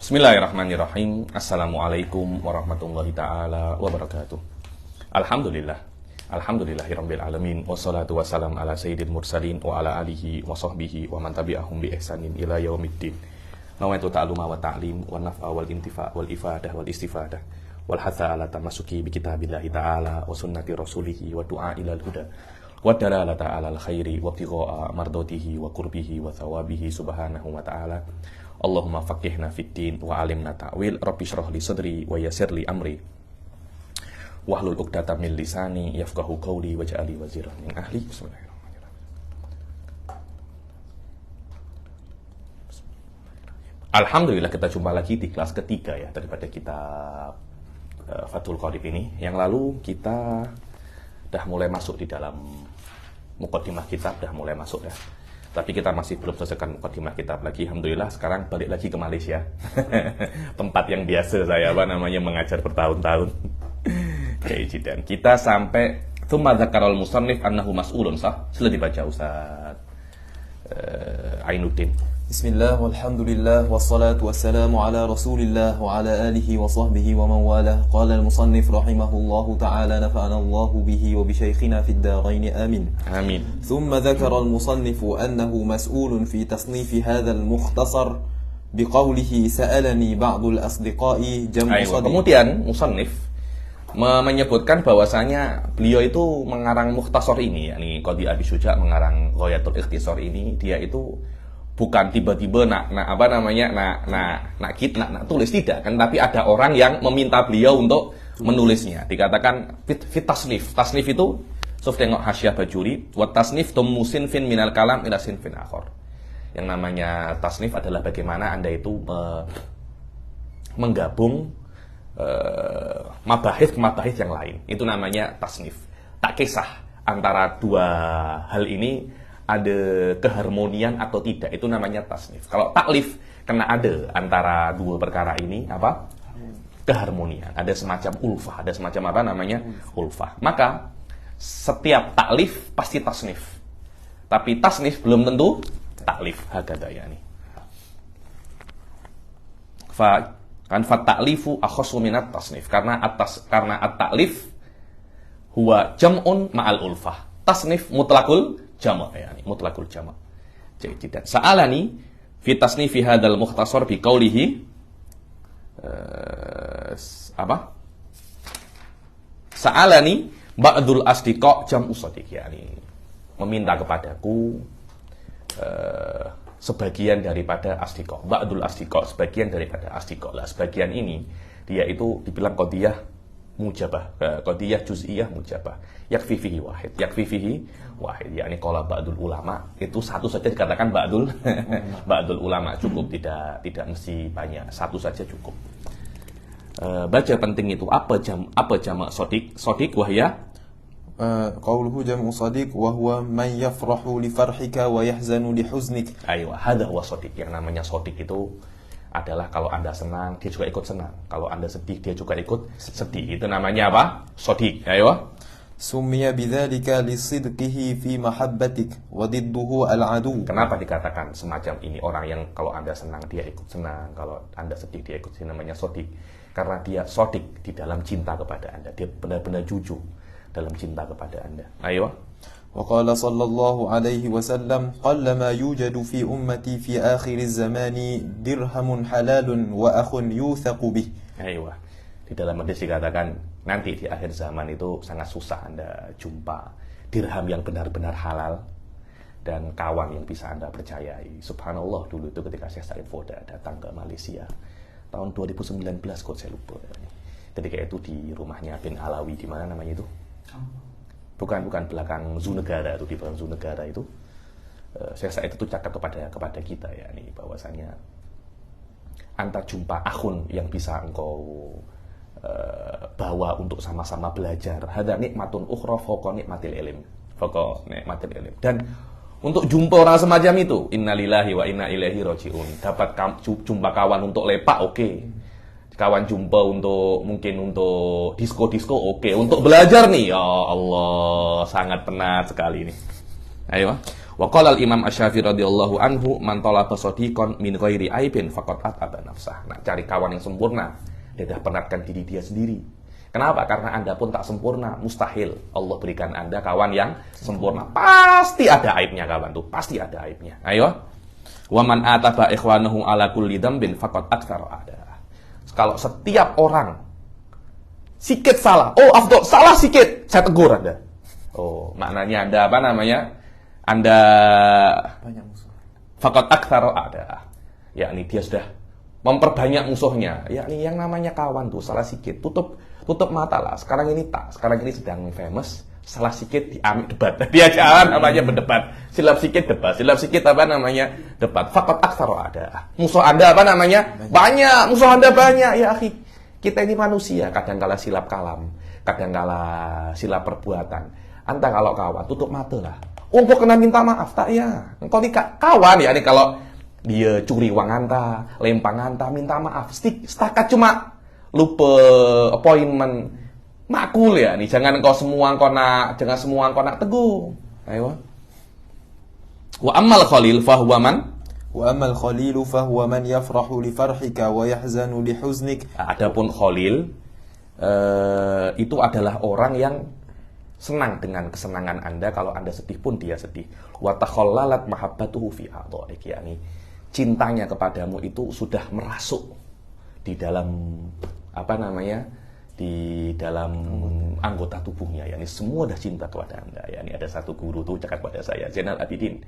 Bismillahirrahmanirrahim. Assalamualaikum warahmatullahi ta'ala wabarakatuh. Alhamdulillah. Alhamdulillahirabbil alamin. Wassalatu wassalam ala sayyidil mursalin wa ala alihi wa sahbihi wa man tabi'ahum bi ihsanin ila yaumiddin. Nawaitu ta'alluma wa ta'lim wa naf'a wal intifa' wal ifadah wal istifadah wal hatha ala tamasuki bi kitabillahi ta'ala wa sunnati rasulihi wa du'a ilal huda wa dalalata ala al khairi wa ibtigha'a mardatihi wa qurbihi wa thawabihi subhanahu wa ta'ala. Allahumma faqihna fid din wa alimna ta'wil. Rabbi shrah li sadri wa yassir li amri wahlul 'uqdatam min lisani yafqahu qawli waj'al li waziran min ahli. Bismillahirrahmanirrahim. Alhamdulillah kita jumpa lagi di kelas ketiga ya daripada kitab Fathul Qorib ini. Yang lalu kita dah mulai masuk di dalam muqaddimah kitab, dah mulai masuk ya. Tapi kita masih belum selesaikan muqaddimah kitab lagi. Alhamdulillah sekarang balik lagi ke Malaysia. Tempat yang biasa saya mengajar bertahun-tahun. Dan kita sampai tsumma dzakarul musannif annahu mas'ulun sah. Sila dibaca Ustaz Ainuddin. Bismillah, walhamdulillah, wassalatu wassalamu ala rasulillah wa ala alihi wa sahbihi wa man walah. Qala al-musannif rahimahullahu ta'ala nafa'ana Allahu bihi wa bi shaykhina fid darain amin. Amin. Thumma dhakara al-musannif annahu mas'ulun fi tasnif hadha al-mukhtasar biqawlihi sa'alani ba'du al-asdiqai jam'u sadiq. Kemudian musannif menyebutkan bahwasanya beliau itu mengarang mukhtasar ini, yakni Qadhi Abi Syuja mengarang Ghayatul Ikhtisar ini, dia itu bukan tiba-tiba nak tulis, tidak kan, tapi ada orang yang meminta beliau untuk menulisnya. Dikatakan fit tasnif. Tasnif itu suf tengok Hasyiah Bajuri, wa tasnif tumusin fin minal kalam ila sinfin akhar. Yang namanya tasnif adalah bagaimana Anda itu menggabung mabahith yang lain. Itu namanya tasnif. Tak kisah antara dua hal ini ada keharmonian atau tidak, itu namanya tasnif. Kalau taklif kena ada antara dua perkara ini apa? Keharmonian. Ada semacam ulfah, ada semacam apa namanya? Ulfah. Maka setiap taklif pasti tasnif. Tapi tasnif belum tentu taklif. Hakadha yani. Fa ta'lifu akhassu minat tasnif. Karena at-taklif huwa jam'un ma'al ulfah. Tasnif mutlaqul jama', yani mutlaqul jama'. Jadi tidak sa'alani fi tasnifi hadzal mukhtasar bi qaulihi sa'alani ba'dul asdiqa jam'u sadiq, yani meminta kepadaku sebagian daripada asdiqa. Ba'dul asdiqa, sebagian daripada asdiqa. Lah sebagian ini dia itu dibilang qadhiyah mujabah, qadhiyah juz'iyah mujabah. Yakfi fihi wahid, yakni qala ba'dul ulama, itu satu saja dikatakan ba'dul ulama, cukup, tidak mesti banyak, satu saja cukup. Baca penting itu apa jamak shadiq? Shadiq wahya qauluhu jam'u sadiq wa huwa man yafrahu li farhika wa yahzanu li huznik. Aywa, hadza huwa shadiq. Yang namanya shadiq itu adalah kalau Anda senang, dia juga ikut senang. Kalau Anda sedih, dia juga ikut sedih. Itu namanya apa? Shadiq. Ayo. Summiya bidzalika lisidqihi fi mahabbatik wa didduhu al-adu. Kenapa dikatakan semacam ini? Orang yang kalau Anda senang, dia ikut senang. Kalau Anda sedih, dia ikut sedih. Namanya shadiq. Karena dia shadiq di dalam cinta kepada Anda. Dia benar-benar jujur dalam cinta kepada Anda. Ayo. وقال صلى الله عليه وسلم قلما يوجد في أمتي في آخر الزمان درهم حلال وأخ يوثق به. Aywa. Di dalam hadis dikatakan nanti di akhir zaman itu sangat susah Anda jumpa dirham yang benar-benar halal dan kawan yang bisa Anda percayai. Subhanallah, dulu itu ketika Syekh Said Foda datang ke Malaysia tahun 2019 kok saya lupa. Ketika itu di rumahnya bin Alawi, di mana namanya itu? Bukan belakang Zoo Negara itu, di belakang Zoo Negara itu. Syekh Said itu cakap kepada kita ya, nih bahwasanya anta jumpa akhun yang bisa engkau bawa untuk sama-sama belajar. Hadza nikmatun ukhra fawqa nikmatil ilm. Dan untuk jumpa orang semacam itu, innalillahi wa inna ilaihi rajiun. Dapat jumpa kawan untuk lepak, oke. Kawan jumpa mungkin untuk disko-disko, oke. Untuk belajar nih, ya Allah, sangat penat sekali ini. Ayo. Wa qala al-Imam Asy-Syafi'i radhiyallahu anhu, man talaba shadiqan min ghairi aibin faqad ataba nafsah. Nah, cari kawan yang sempurna, dia dah penatkan diri dia sendiri. Kenapa? Karena Anda pun tak sempurna. Mustahil Allah berikan Anda kawan yang sempurna. Pasti ada aibnya kawan tuh, pasti ada aibnya. Ayo. Wa man ataba ikhwanahu ala kulli dzambin faqad aktsara ada. Kalau setiap orang sikit salah, oh afdol, salah sikit, saya tegur Anda. Oh, maknanya Anda apa namanya? Anda banyak musuh. Faqad aktsara ada. Yakni dia sudah memperbanyak musuhnya. Yakni yang namanya kawan tuh salah sikit, tutup mata lah. Sekarang ini sedang famous, salah sikit diambil debat. Dia jangan namanya berdebat. Silap sikit debat, silap sikit apa namanya? Debat. Faqad aktsara ada. Musuh Anda apa namanya? Banyak. Musuh Anda banyak ya, akhi. Kita ini manusia, kadang-kala silap kalam, kadang-kala silap perbuatan. Anta kalau kawan, tutup mata lah. Engkau kena minta maaf, tak ya? Engkau ini kawan ya, ini kalau dia curi uang anta, lempang anta, minta maaf. Setakat cuma lupa appointment, makul ya. Nih, jangan engkau semua engkau nak teguh. Ayo. Wa ammal khalil fahuwa man? Wa ammal khalilu fahuwa man yafrahu li farhika wa yahzanu li huznik. Adapun khalil itu adalah orang yang senang dengan kesenangan Anda, kalau Anda sedih pun dia sedih. Wa takhallalat mahabbatuhu fi a'dha'ik, yakni cintanya kepadamu itu sudah merasuk di dalam apa namanya? Di dalam anggota tubuhnya, yakni semua dah cinta kepada Anda. Yakni ada satu guru tuh cakap kepada saya, Zainal Abidin,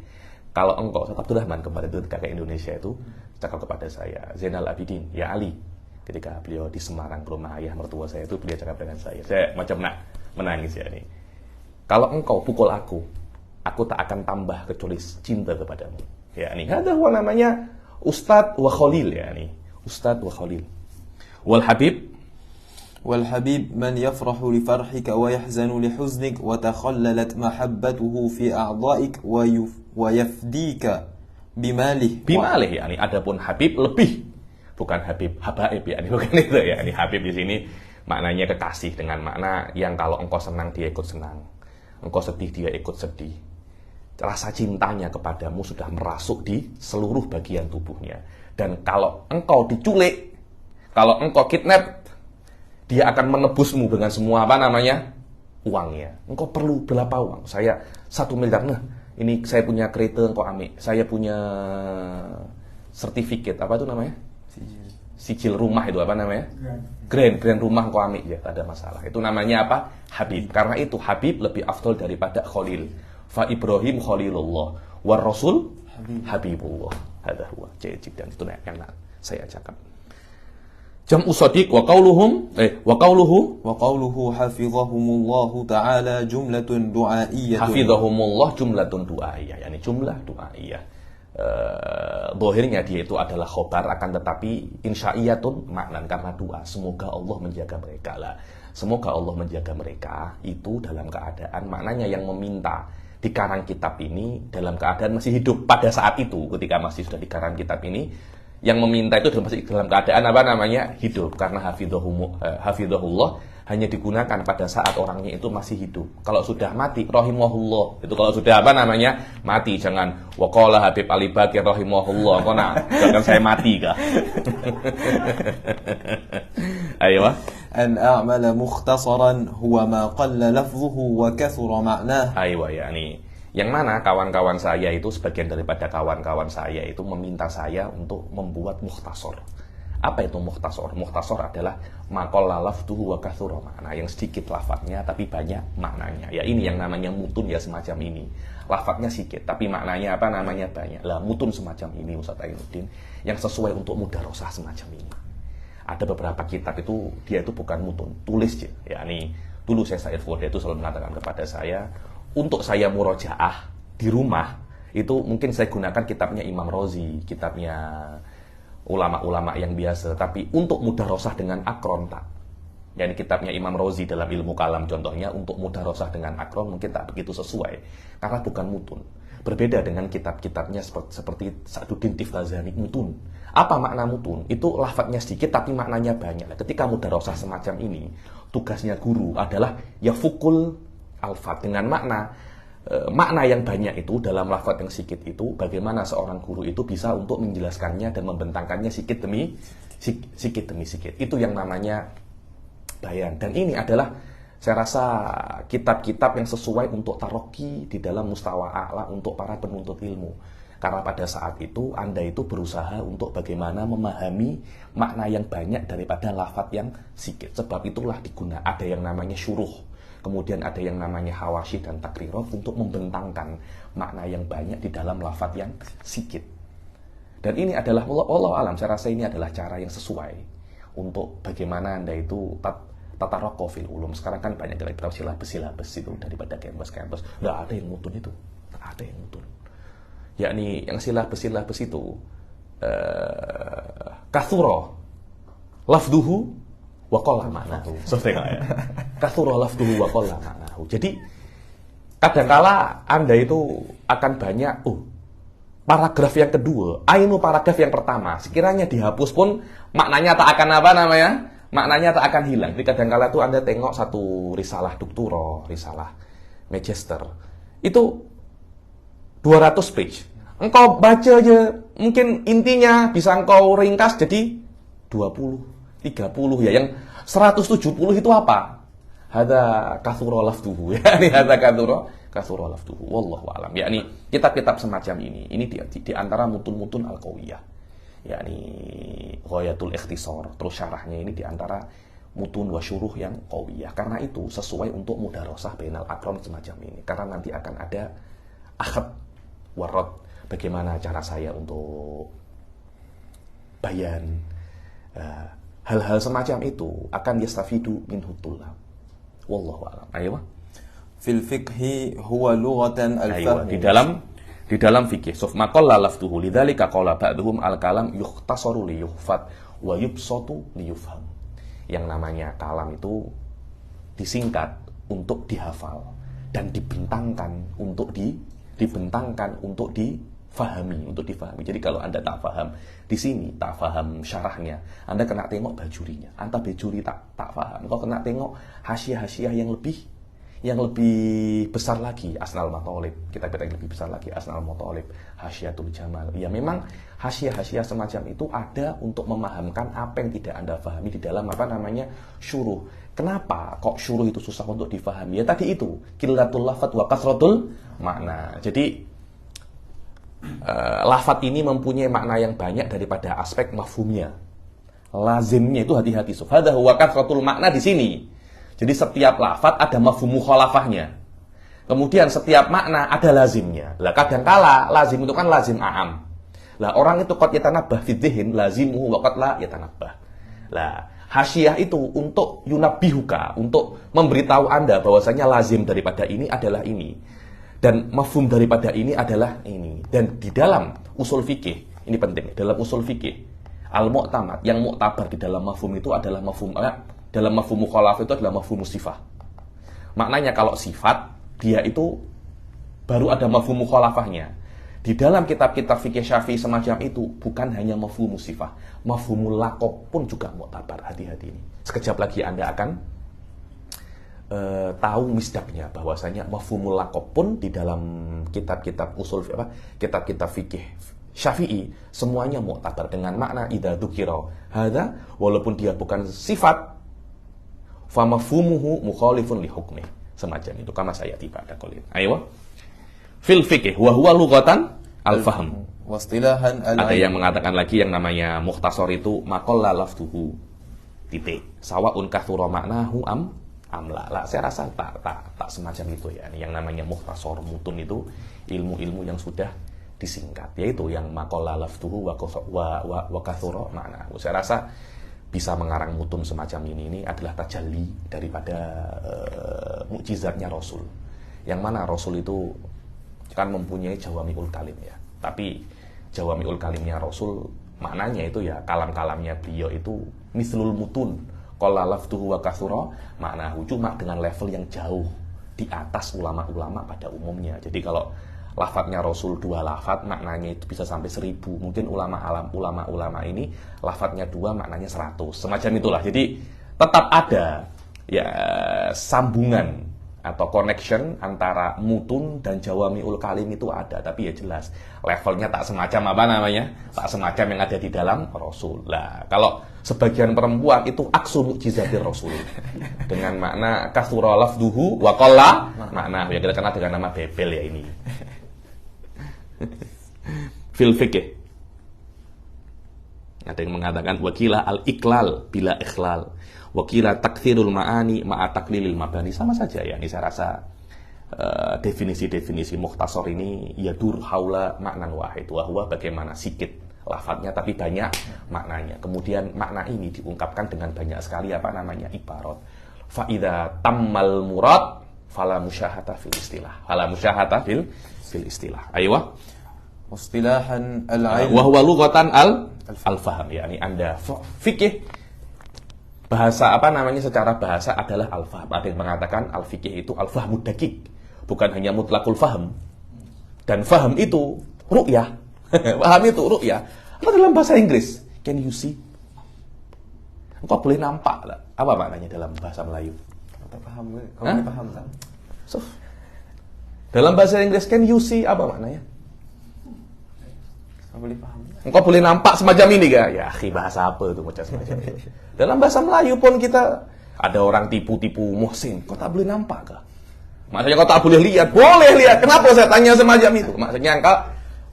kalau engkau, Abdurrahman kemarin itu kakak Indonesia itu cakap kepada saya, Zainal Abidin, ya Ali, ketika beliau di Semarang rumah ayah mertua saya itu, beliau cakap dengan saya macam nak menangis ya nih. Kalau engkau pukul aku tak akan tambah kecuali cinta kepadamu. Ya nih, ada namanya Ustadz wa Khalil ya nih, Ustadz wa Khalil. Wal Habib man yafrahu li farhika wa yahzanu li huznik wa takhallalat mahabbatuhu fi a'dha'ik wa yafdika bimalih. Bimalih ya nih, adapun Habib lebih, bukan Habib habaib ya nih, bukan itu ya nih. Habib di sini maknanya kekasih, dengan makna yang kalau engkau senang dia ikut senang, engkau sedih dia ikut sedih. Rasa cintanya kepadamu sudah merasuk di seluruh bagian tubuhnya. Dan kalau engkau diculik, kalau engkau kidnap, dia akan menebusmu dengan semua apa namanya? Uangnya. Engkau perlu berapa uang? Saya 1 miliar. Nah, ini saya punya kereta, engkau ambil. Saya punya sertifikat, apa itu namanya? Sijil rumah itu apa namanya? Grand rumah engkau ambil ya, tak ada masalah. Itu namanya apa? Habib. Karena itu Habib lebih afdol daripada Khalil. Fa Ibrahim Khalilullah, war Rasul Habibullah. Hadza huwa. Jadi dan itu yang saya cakap. Jam'u shadiq wa qawluhu hafizahumullahu ta'ala jumlatun du'a'iyyah. Hafizahumullah jumlatun du'a'iyyah, yakni jumlah du'a'iyyah. Zahirnya dia itu adalah khobar, akan tetapi insya'iyatun maknan karena doa. Semoga Allah menjaga mereka lah. Semoga Allah menjaga mereka itu dalam keadaan, maknanya yang meminta di karang kitab ini dalam keadaan masih hidup pada saat itu, ketika masih sudah di karang kitab ini, yang meminta itu masih dalam keadaan apa namanya? Hidup, karena hafizahullah hanya digunakan pada saat orangnya itu masih hidup. Kalau sudah mati, rahimahullah. Itu kalau sudah apa namanya? Mati. Jangan waqala Habib Ali Bakir rahimahullah. Kok nak jangan saya mati kah? Ayo. An a'mala mukhtasaran huwa ma qalla lafzuhu wa kathura ma'nah. Ayo ya nih. Yang mana kawan-kawan saya itu, sebagian daripada kawan-kawan saya itu meminta saya untuk membuat mukhtasar. Apa itu mukhtasar? Mukhtasar adalah maqalla lafzuhu wa kathura ma'nah, yang sedikit lafadznya tapi banyak maknanya. Ya ini yang namanya mutun ya, semacam ini. Lafadznya sedikit tapi maknanya apa namanya banyak. Lah mutun semacam ini Ustaz Ainuddin yang sesuai untuk mudarosah semacam ini. Ada beberapa kitab itu dia itu bukan mutun, tulis aja. Ya nih, dulu saya Said Fuad itu selalu mengatakan kepada saya, untuk saya murojaah di rumah itu mungkin saya gunakan kitabnya Imam Razi, kitabnya ulama-ulama yang biasa. Tapi untuk mudarosah dengan akron tak. Yani kitabnya Imam Razi dalam ilmu kalam contohnya, untuk mudarosah dengan akron mungkin tak begitu sesuai karena bukan mutun. Berbeda dengan kitab-kitabnya seperti Sa'duddin Tifazani, mutun. Apa makna mutun? Itu lafadznya sedikit tapi maknanya banyak. Ketika mudarosah semacam ini, tugasnya guru adalah yafukul alfat, dengan makna makna yang banyak itu dalam lafaz yang sikit itu, bagaimana seorang guru itu bisa untuk menjelaskannya dan membentangkannya sikit demi sikit. Itu yang namanya bayan. Dan ini adalah saya rasa kitab-kitab yang sesuai untuk taroki di dalam mustawa a'la untuk para penuntut ilmu. Karena pada saat itu Anda itu berusaha untuk bagaimana memahami makna yang banyak daripada lafaz yang sikit. Sebab itulah ada yang namanya syuruh, kemudian ada yang namanya hawashi dan takrirot untuk membentangkan makna yang banyak di dalam lafaz yang sikit. Dan ini adalah wallahu alam, saya rasa ini adalah cara yang sesuai untuk bagaimana Anda itu tataroko fil ulum. Sekarang kan banyak silabus itu daripada kampus. Nggak ada yang mutun itu, nggak ada yang mutun. Yakni yang silabus itu kathuro lafduhu wa qalla ma'nahu. Kathuro lafduhu wa qalla ma'nahu. Jadi kadangkala Anda itu akan banyak paragraf yang kedua, ainu paragraf yang pertama, sekiranya dihapus pun maknanya tak akan maknanya tak akan hilang. Jadi kadangkala itu Anda tengok satu risalah doktoro, risalah magister, itu 200 page. Engkau baca aja, mungkin intinya bisa engkau ringkas jadi 20, 30 ya. Yang 170 itu apa? Hadza kathura lafduhu. Yani hadza kathura lafduhu. Wallahu alam. Yakni kitab-kitab semacam ini di antara mutun-mutun al-qawiyah. Yakni Ghayatul Ikhtisar, terus syarahnya ini di antara mutun wa syuruh yang qawiyah. Karena itu sesuai untuk mudarasah bainal aqran semacam ini. Karena nanti akan ada akhad warad, bagaimana cara saya untuk bayan, hal-hal semacam itu akan yastafidu minhu tullab. Wallahu a'lam. Ayo. Fil fiqhi huwa lughatan al-fahm. Di dalam fikih, suf maqalla lafduhu lidzalika qala ba'dhum al-kalam yukhtasaru li yuhfad wa yubsatu li yufham. Yang namanya kalam itu disingkat untuk dihafal dan dibentangkan untuk difahami. Jadi kalau Anda tak paham di sini, tak paham syarahnya, Anda kena tengok bajurinya. Anda bajuri tak paham, kau kena tengok hasiah-hasiah yang lebih besar lagi, Asnal Matolib, kitab-kitab yang lebih besar lagi, Asnal Matolib, Hasyiatul Jamal. Ya memang hasiah-hasiah semacam itu ada untuk memahamkan apa yang tidak Anda pahami di dalam syuruh. Kenapa kok syuruh itu susah untuk difahami? Ya tadi itu, qillatul lafadz wa kasratul makna. Jadi lafadz ini mempunyai makna yang banyak daripada aspek mafhumnya. Lazimnya itu hati-hati. Hadza huwa kasratul makna di sini. Jadi setiap lafadz ada mafhum mukhalafahnya. Kemudian setiap makna ada lazimnya. Lah kadangkala lazim itu kan lazim a'am. Lah orang itu qad yatanabbah fi dzihn lazimuhu wa qad la yatanabbah. Lah hasyiah itu untuk yunabbihuka, untuk memberitahu Anda bahwasanya lazim daripada ini adalah ini. Dan mafhum daripada ini adalah ini. Dan di dalam usul fikih, ini penting, dalam usul fikih al-mu'tamad, yang mu'tabar di dalam mafhum itu adalah dalam mafhum mukhalafah itu adalah mafhum sifat. Maknanya kalau sifat, dia itu baru ada mafhum mukhalafahnya. Di dalam kitab-kitab fikih Syafi'i semacam itu bukan hanya mafhum sifat, mafhumul laqab pun juga mu'tabar. Hati-hati ini. Sekejap lagi Anda akan tahu misdaknya, bahwasanya mafhumul laqab pun di dalam kitab-kitab usul kitab-kitab fikih Syafi'i semuanya mu'tabar dengan makna idza dzukira hadza, walaupun dia bukan sifat, fa mafhumuhu mukhalifun li hukmi, semacam itu kama saya tiba ada qolin. Ayo. Fil fiqh wa huwa lughatan al-fahm. Wastilahan ada yang mengatakan lagi yang namanya mukhtasar itu maqalla lafduhu titik sawaun kathura maknahu amla. Lah saya rasa tak semacam itu ya. Yang namanya mukhtasar mutun itu ilmu-ilmu yang sudah disingkat, yaitu yang maqalla lafduhu wa kathura maknahu. Saya rasa bisa mengarang mutun semacam ini adalah tajalli daripada mukjizatnya Rasul. Yang mana Rasul itu kan mempunyai jawami'ul kalim ya. Tapi jawami'ul kalimnya Rasul maknanya itu ya kalam-kalamnya beliau itu mislul mutun. Qala lafduhu wa kathura maknahu, cuma dengan level yang jauh di atas ulama-ulama pada umumnya. Jadi kalau lafadznya Rasul 2 lafadz maknanya itu bisa sampai 1000. Mungkin ulama-ulama ini lafadznya 2 maknanya 100. Semacam itulah. Jadi tetap ada ya sambungan atau connection antara mutun dan jawami'ul kalim itu ada, tapi ya jelas levelnya tak semacam apa namanya, tak semacam yang ada di dalam Rasul. Lah, kalau sebagian perempuan itu aksu mu'jizatir Rasul dengan makna kathura lafduhu wa qalla makna, ya kita kenal dengan nama bebel ya ini. Fil fikih ada yang mengatakan wakilah al-iklal bila ikhlal, wakilah takthirul ma'ani ma'a taklilil mabani. Sama saja ya, ini saya rasa definisi-definisi mukhtasar ini yadur haula maknan wahid, wahwa bagaimana sikit lafadznya tapi banyak maknanya. Kemudian makna ini diungkapkan dengan banyak sekali apa namanya ibarat. Fa idza tammal murad fala musyahata fil istilah. Fala musyahata fil istilah. Aywa. Istilahan al-ilm wa huwa lughatan al-faham, yakni Anda fikih bahasa apa namanya secara bahasa adalah al-faham. Ada yang mengatakan al-fikih itu al-fahmud daqiq, bukan hanya mutlaqul faham. Dan faham itu ru'yah. Paham itu ru'yah. Apa dalam bahasa Inggris? Can you see? Engkau boleh nampak lah. Apa maknanya dalam bahasa Melayu? Paham, kamu paham tak? So, dalam bahasa Inggris can you see apa maknanya? Boleh paham. Engkau boleh nampak semacam ini gak? Ya, bahasa apa itu macam semacam itu. Dalam bahasa Melayu pun kita ada orang tipu-tipu Muhsin, kau tak boleh nampak kah? Maksudnya kau tak boleh lihat? Boleh lihat. Kenapa saya tanya semacam itu? Maksudnya engkau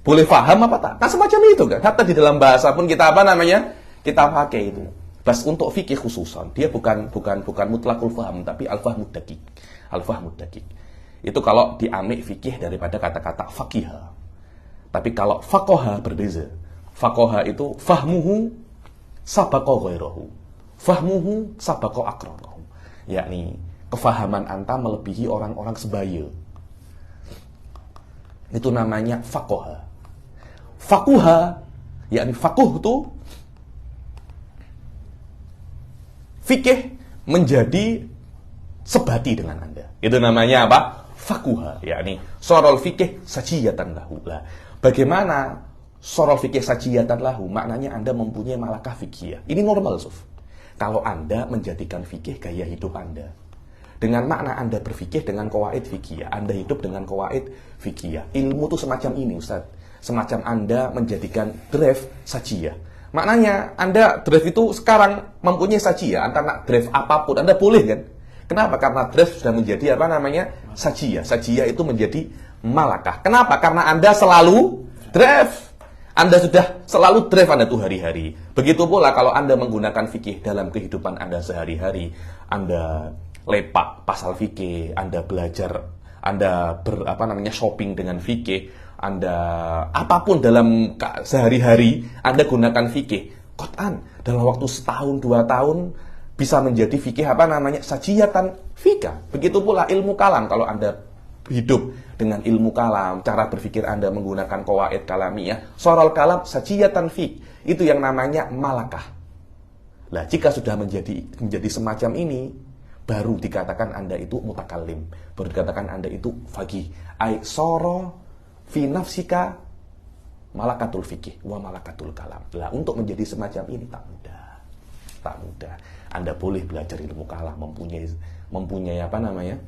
boleh paham apa tak? Kan semacam itu kan. Hatta di dalam bahasa pun kita apa namanya? Kita pakai itu. Bas untuk fikih khususan, dia bukan mutlaqul faham, tapi al-fahmud daqiq. Al-fahmud daqiq. Itu kalau diambil fikih daripada kata-kata faqihah. Tapi kalau faqaha berbeza. Faqaha itu fahmuhu sabaqa ghairahu. Fahmuhu sabaqa aqranahu. Yakni kefahaman anta melebihi orang-orang sebaya. Itu namanya faqaha. Faquha, yakni faqih itu fikih menjadi sebati dengan Anda. Itu namanya apa? Faquha, yakni sorol fikih sajiyatan lahu. Lah, bagaimana sorol fikih sajiyatan lahu? Maknanya Anda mempunyai malakah fikih. Ini normal, Suf. Kalau Anda menjadikan fikih gaya hidup Anda. Dengan makna Anda berfikih dengan qawaid fikih, Anda hidup dengan qawaid fikih. Ilmu itu semacam ini, Ustaz. Semacam Anda menjadikan drive sajiyah. Maknanya Anda drive itu sekarang mempunyai sajiyah. Anda nak drive apapun, Anda boleh kan? Kenapa? Karena drive sudah menjadi apa namanya? Sajiyah. Sajiyah itu menjadi malakah. Kenapa? Karena Anda selalu drive. Anda sudah selalu drive Anda tuh hari-hari. Begitu pula kalau Anda menggunakan fikih dalam kehidupan Anda sehari-hari. Anda lepak pasal fikih, Anda belajar, Anda shopping dengan fikih, Anda apapun dalam sehari-hari Anda gunakan fikih. Qat'an dalam waktu setahun 2 tahun bisa menjadi fikih apa namanya? Sajiyatan fikah. Begitu pula ilmu kalam, kalau Anda hidup dengan ilmu kalam, cara berpikir Anda menggunakan qawaid kalamiyah, sorol kalam sajiyatan fik. Itu yang namanya malakah. Lah, jika sudah menjadi semacam ini, baru dikatakan Anda itu mutakallim, baru dikatakan Anda itu faqih. Ai soro fi nafsika malakatul fikih wa malakatul kalam. Lah, untuk menjadi semacam ini tak mudah. Tak mudah. Anda boleh belajar ilmu kalam, mempunyai apa namanya?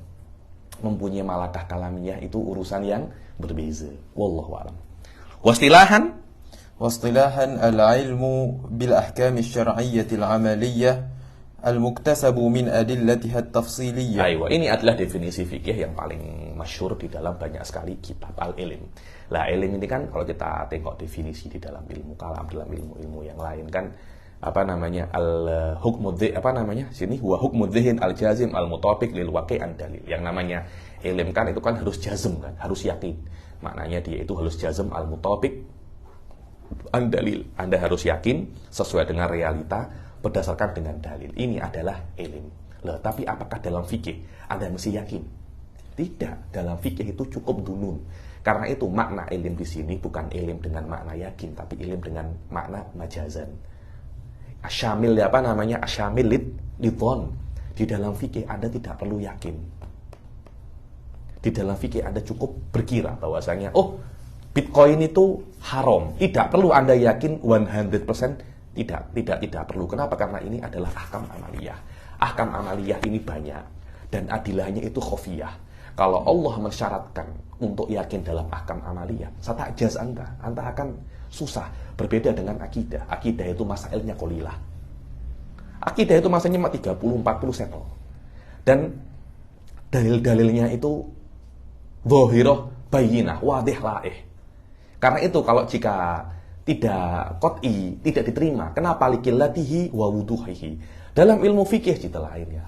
Mempunyai malakah kalamiyah, itu urusan yang berbeza. Wallahu a'lam. Wastilahan al-ilmu bil ahkam asy-syar'iyyah al-'amaliyyah al-muktasabu min adillatiha at-tafsiliyah. Aywa, ini adalah definisi fikih yang paling masyhur di dalam banyak sekali kitab al-ilm. Lah, ilm ini kan kalau kita tengok definisi di dalam ilmu kalam, dalam ilmu-ilmu yang lain kan apa namanya? Sini huwa hukmud dzihn al-jazim al-mutabiq lil waqi'an dalil. Yang namanya ilm kan itu kan harus jazm kan, harus yakin. Maknanya dia itu harus jazm al-mutabiq an dalil. Anda harus yakin sesuai dengan realita berdasarkan dengan dalil. Ini adalah ilm. Loh, tapi apakah dalam fikih Anda mesti yakin? Tidak. Dalam fikih itu cukup dunun. Karena itu makna ilm di sini bukan ilm dengan makna yakin, tapi ilm dengan makna majazan. Asyamil apa namanya? Asyamil lidhon. Di dalam fikih Anda tidak perlu yakin. Di dalam fikih Anda cukup berkira bahwasanya Bitcoin itu haram. Tidak perlu Anda yakin 100%. Tidak perlu. Kenapa? Karena ini adalah ahkam amaliyah. Ahkam amaliyah ini banyak. dan adilahnya itu khofiyah. Kalau Allah mensyaratkan untuk yakin dalam ahkam amaliyah, satajaz anta akan susah. Berbeda dengan akidah. Akidah itu masailnya qalilah. Akidah itu masanya 30-40 settle. Dan dalil-dalilnya itu dhahirah, bayyinah, wadih, laih. Karena itu kalau jika tidak qat'i, tidak diterima, kenapa likillatihi wa wuduhihi? Dalam ilmu fikih cerita lain ya,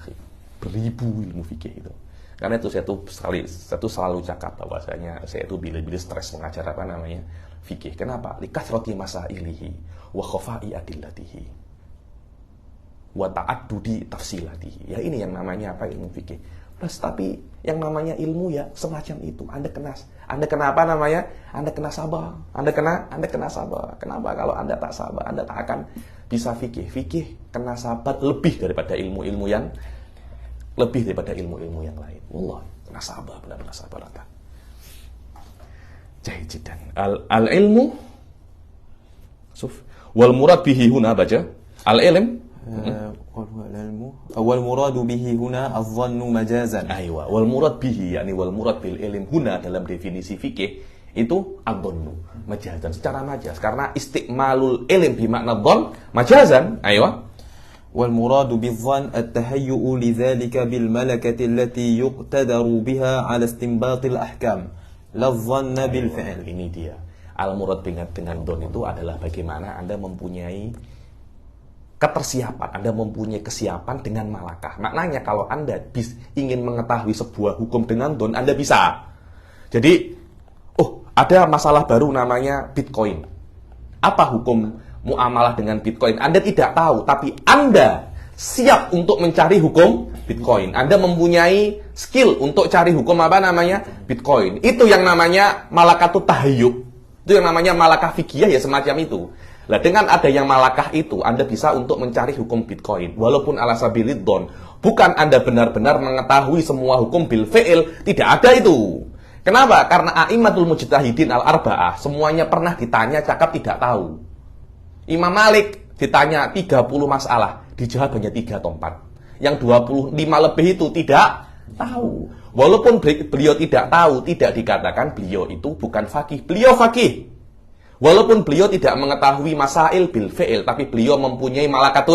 beribu ilmu fikih itu. Karena itu saya tuh selalu cakap bahwasanya saya itu bila-bila stres mengajar fikih. Kenapa? Likathrati masailihi wa khafai adillatihi wa ta'addudi tafsilatihi. Ya ini yang namanya ilmu fikih. Plus tapi yang namanya ilmu ya semacam itu. Anda kena apa namanya? Anda kena sabar. Anda kena sabar. Kenapa? Kalau Anda tak sabar, Anda tak akan bisa fikih. Fikih kena sabar lebih daripada ilmu-ilmu yang lain. Wallah, kena sabar, benar-benar sabar Anda. Jahidan. Al-ilmu wal murad bihi huna baca. Al-ilm wal murad bihi huna adh-dhannu majazan. Aywa, wal murad bihi yakni wal murad bil ilm huna dalam definisi fikih itu adh-dhannu majazan secara majaz karena istiqmalul ilm bermakna dhann majazan. Aywa. والمراد بالظن التهيؤ لذلك بالملكة التي يقتدر بها على استنباط الأحكام لا الظن بالفعل. Ini dia. Al-murad dengan don itu adalah bagaimana Anda mempunyai ketersiapan, Anda mempunyai kesiapan dengan malakah. Maknanya kalau Anda ingin mengetahui sebuah hukum dengan don, Anda bisa. Jadi, ada masalah baru namanya Bitcoin. Apa hukum muamalah dengan Bitcoin? Anda tidak tahu, tapi Anda siap untuk mencari hukum Bitcoin. Anda mempunyai skill untuk cari hukum Bitcoin. Itu yang namanya malakatut tahayyuk. Itu yang namanya malakah fikih ya semacam itu. Nah, dengan ada yang malakah itu, Anda bisa untuk mencari hukum Bitcoin. Walaupun ala sabilid dhon. Bukan Anda benar-benar mengetahui semua hukum bil fi'il. Tidak ada itu. Kenapa? Karena a'immatul mujtahidin al-arba'ah semuanya pernah ditanya cakap tidak tahu. Imam Malik ditanya 30 masalah, dijawab hanya 3 atau 4. Yang 25 lebih itu tidak tahu. Walaupun beliau tidak tahu, tidak dikatakan beliau itu bukan faqih. Beliau faqih. Walaupun beliau tidak mengetahui masail bil fi'il, tapi beliau mempunyai malakah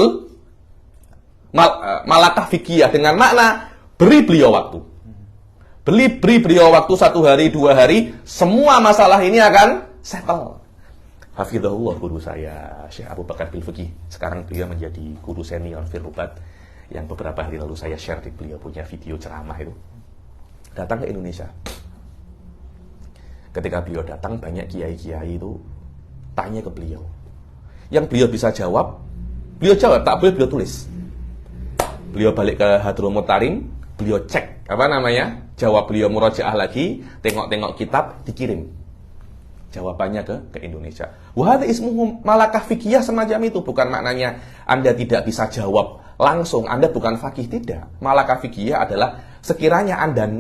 fikih dengan makna beri beliau waktu. Beri beliau waktu 1 hari, 2 hari, semua masalah ini akan settle. Hafizahullah guru saya, Syekh Abu Bakar Bil Fiqih. Sekarang beliau menjadi guru senior Firrubat. Yang beberapa hari lalu saya share di beliau punya video ceramah itu. Datang ke Indonesia. Ketika beliau datang, banyak kiai-kiai itu tanya ke beliau. Yang beliau bisa jawab, beliau jawab. Tak boleh beliau tulis. Beliau balik ke Hadromut Tarim, beliau cek, jawab beliau murajaah lagi, tengok-tengok kitab, dikirim. Jawabannya ke Indonesia. Wahada ismuhum malakah fikih semacam itu. Bukan maknanya Anda tidak bisa jawab langsung, Anda bukan fakih, tidak. Malakah fikih adalah sekiranya Anda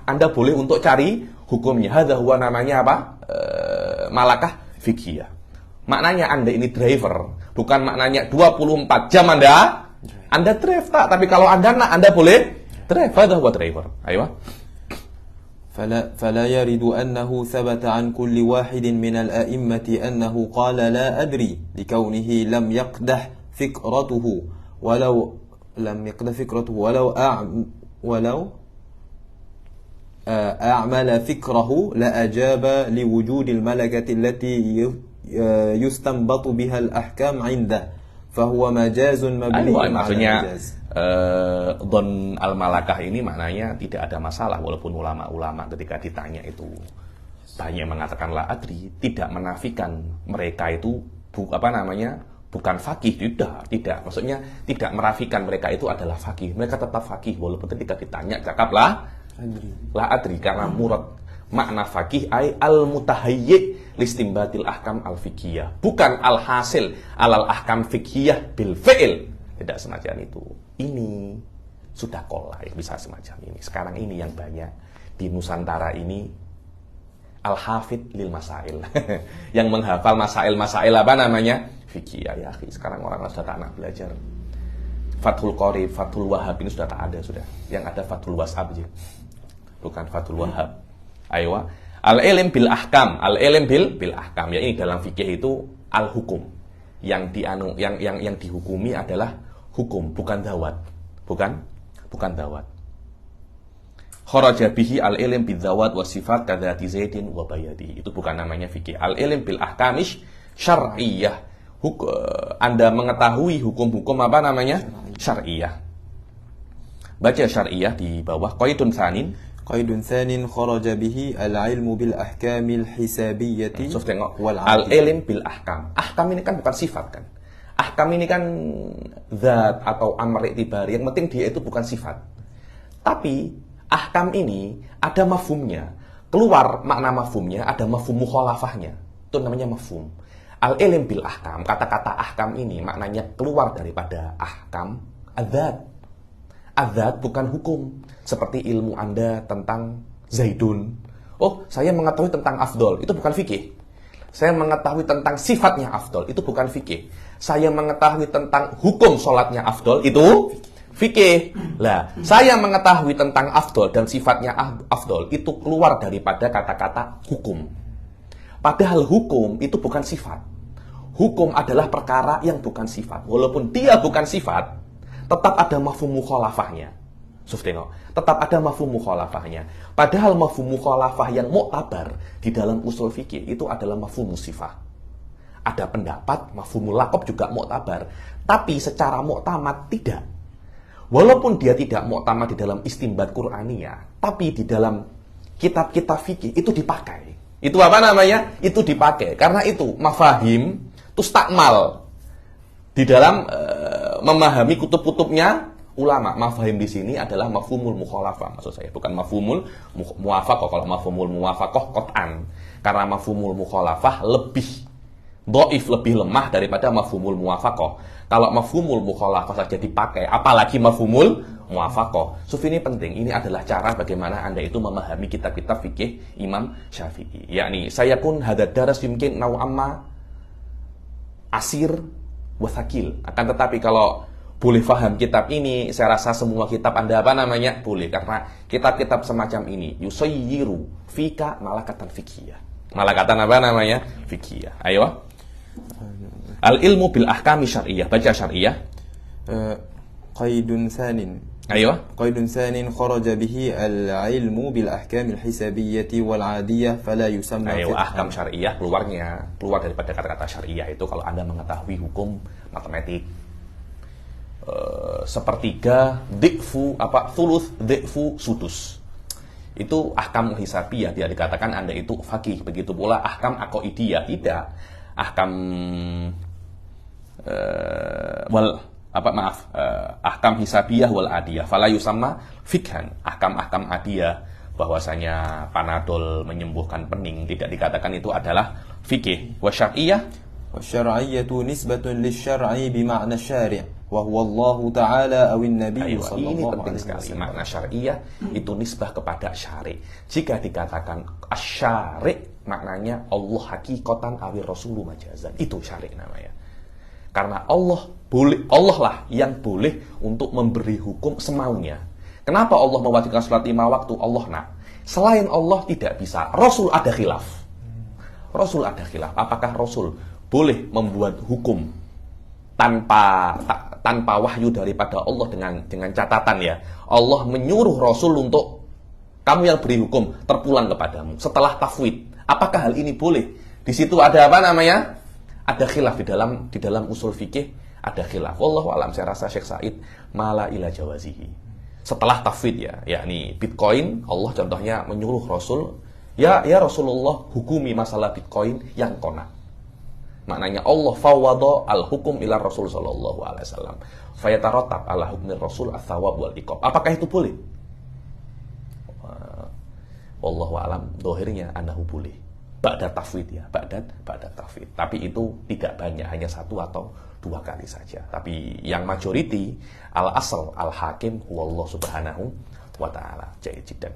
Anda boleh untuk cari hukumnya. Hadza huwa namanya apa? Malakah fikih. Maknanya Anda ini driver, bukan maknanya 24 jam Anda drive tak, tapi kalau Anda Anda boleh drive. Hadza huwa driver. Ayo. فلا يرد أنه ثبت عن كل واحد من الأئمة أنه قال لا أدري لكونه لم يقدح فكرته ولو أعمل فكره لأجاب لوجود الملكة التي يستنبط بها الأحكام عنده فهو مجاز مبني على المجاز. Dhon al-malakah ini maknanya tidak ada masalah, walaupun ulama-ulama ketika ditanya itu banyak mengatakan la adri, tidak menafikan mereka itu bukan faqih, tidak. Maksudnya tidak merafikan mereka itu adalah faqih. Mereka tetap faqih walaupun ketika ditanya cakap la adri karena murad makna faqih ay al-mutahayyi listimbatil ahkam al-fiqhiyah, bukan al-hasil alal ahkam fiqhiyah bil fi'il. Tidak semacam itu. Ini sudah kolai bisa semacam ini. Sekarang ini yang banyak di Nusantara ini al-hafid lil masail. Yang menghafal masail-masail fikih ya. Sekarang orang sudah tak nak belajar Fathul Qorib, Fathul Wahab ini sudah tak ada sudah. Yang ada Fathul WhatsApp aja. Bukan Fathul Wahab. Aywa. Al-ilm bil ahkam, al-ilm bil ahkam. Ya ini dalam fikih itu al-hukum. Yang dihukumi adalah hukum, bukan dawat. Bukan dawat. Kharaja bihi al-ilm bil dawat wa sifat kadzati zaidin wa bayadi. Itu bukan namanya fikih. Al-ilm bil ahkamish syar'iyyah. Anda mengetahui hukum-hukum apa namanya? Syar'iyyah. Baca syar'iyyah di bawah qaidun tsanin. Qaidun tsanin kharaja bihi al-ilmu bil ahkamil hisabiyyati wal al-ilm bil ahkam. Ahkam ini kan bukan sifat kan. Ahkam ini kan zat atau amr i'tibari. Yang penting dia itu bukan sifat. Tapi ahkam ini ada mafhumnya. Keluar makna mafhumnya, ada mafhum mukhalafahnya. Itu namanya mafhum. Al-ilm bil ahkam, kata-kata ahkam ini maknanya keluar daripada ahkam adzat. Adzat bukan hukum. Seperti ilmu Anda tentang Zaidun. Oh, saya mengetahui tentang afdol. Itu bukan fikih. Saya mengetahui tentang sifatnya afdol. Itu bukan fikih. Saya mengetahui tentang hukum sholatnya afdol. Itu fikih. Lah, saya mengetahui tentang afdol dan sifatnya afdol. Itu keluar daripada kata-kata hukum. Padahal hukum itu bukan sifat. Hukum adalah perkara yang bukan sifat. Walaupun dia bukan sifat, tetap ada mafhum mukhalafahnya. Tetap ada mafhum mukhalafahnya. Padahal mafhum mukhalafah yang mu'tabar di dalam usul fikih itu adalah mafhum sifah. Ada pendapat mafhumul laqab juga mu'tabar, tapi secara mu'tamad tidak. Walaupun dia tidak mu'tamad di dalam istinbat Qur'aniyah, tapi di dalam kitab-kitab fikih itu dipakai. Itu apa namanya? Itu dipakai. Karena itu mafahim tustakmal di dalam memahami kutub-kutubnya ulama. Mafahim di sini adalah mafhumul mukhalafah, maksud saya, bukan mafhumul muwafaqah. Kalau mafhumul muwafaqah qat'an, karena mafhumul mukhalafah lebih dhaif, lebih lemah daripada mafhumul muwafaqah. Kalau mafhumul mukhalafah saja dipakai, apalagi mafhumul muwafaqah. Ini penting. Ini adalah cara bagaimana Anda itu memahami kitab-kitab fikih Imam Syafi'i. Yakni saya pun hadad daras yumkin nau'amma asir wasakil. Akan tetapi kalau boleh faham kitab ini, saya rasa semua kitab Anda apa namanya? Boleh, karena kitab-kitab semacam ini yusayyiru fika malakatan fiqhiyah. Malakatan apa namanya? Fiqhiyah. Ayo. Al-ilmu bil ahkami syar'iyyah. Baca syar'iyyah. Qaidun tsanin. Ayo. Qaidun tsanin kharaja bihi al-ilmu bil ahkamil hisabiyyati wal 'adiyyah fala yusamma. Ayo, ahkam syar'iyyah keluar daripada kata-kata syar'iyyah itu kalau Anda mengetahui hukum matematik. Sepertiga, dhikfu, thuluth, dhikfu, sudus. Itu ahkam hisabiyah, dia dikatakan Anda itu faqih. Begitu pula ahkam aqaidiyah, tidak. Ahkam ahkam hisabiyah wal adiyah fala yusamma fikhan. Ahkam-ahkam adiyah, bahwasanya panadol menyembuhkan pening, tidak dikatakan itu adalah fikih. Wa syar'iyyah, wa syar'iyyatu nisbatun lisyar'i bima'na syari'. Allah Ta'ala awin Nabi sallallahu alaihi wasallam. Ini penting sekali. Makna syariah itu nisbah kepada syari'. Jika dikatakan asyari', maknanya Allah hakikatan awir rasulu majazan. Itu syari' namanya. Karena Allah lah yang boleh untuk memberi hukum semaunya. Kenapa Allah mewajibkan salat 5 waktu? Allah nak. Selain Allah tidak bisa. Rasul ada khilaf. Apakah Rasul boleh membuat hukum tanpa wahyu daripada Allah dengan catatan ya, Allah menyuruh Rasul untuk kamu yang beri hukum terpulang kepadamu setelah tafwid. Apakah hal ini boleh? Di situ ada apa namanya? Ada khilaf di dalam usul fikih, ada khilaf. Wallahu alam, saya rasa Syekh Said mala ila jawazihi. Setelah tafwid ya, yakni Bitcoin, Allah contohnya menyuruh Rasul, ya Rasulullah hukumi masalah Bitcoin yang qona. Maknanya Allah fawwada al-hukum ila Rasul sallallahu alaihi wasallam. Fayatarattab ala hukmir Rasul ats-tsawab wal iqab. Apakah itu boleh? Wallahu alam, dohirnya annahu boleh. Ba'da tafwid ya, ba'da tafwid. Tapi itu tidak banyak, hanya 1 atau 2 kali saja. Tapi yang majority al-asl al-hakim wallahu subhanahu wa ta'ala. Jayyid jiddan.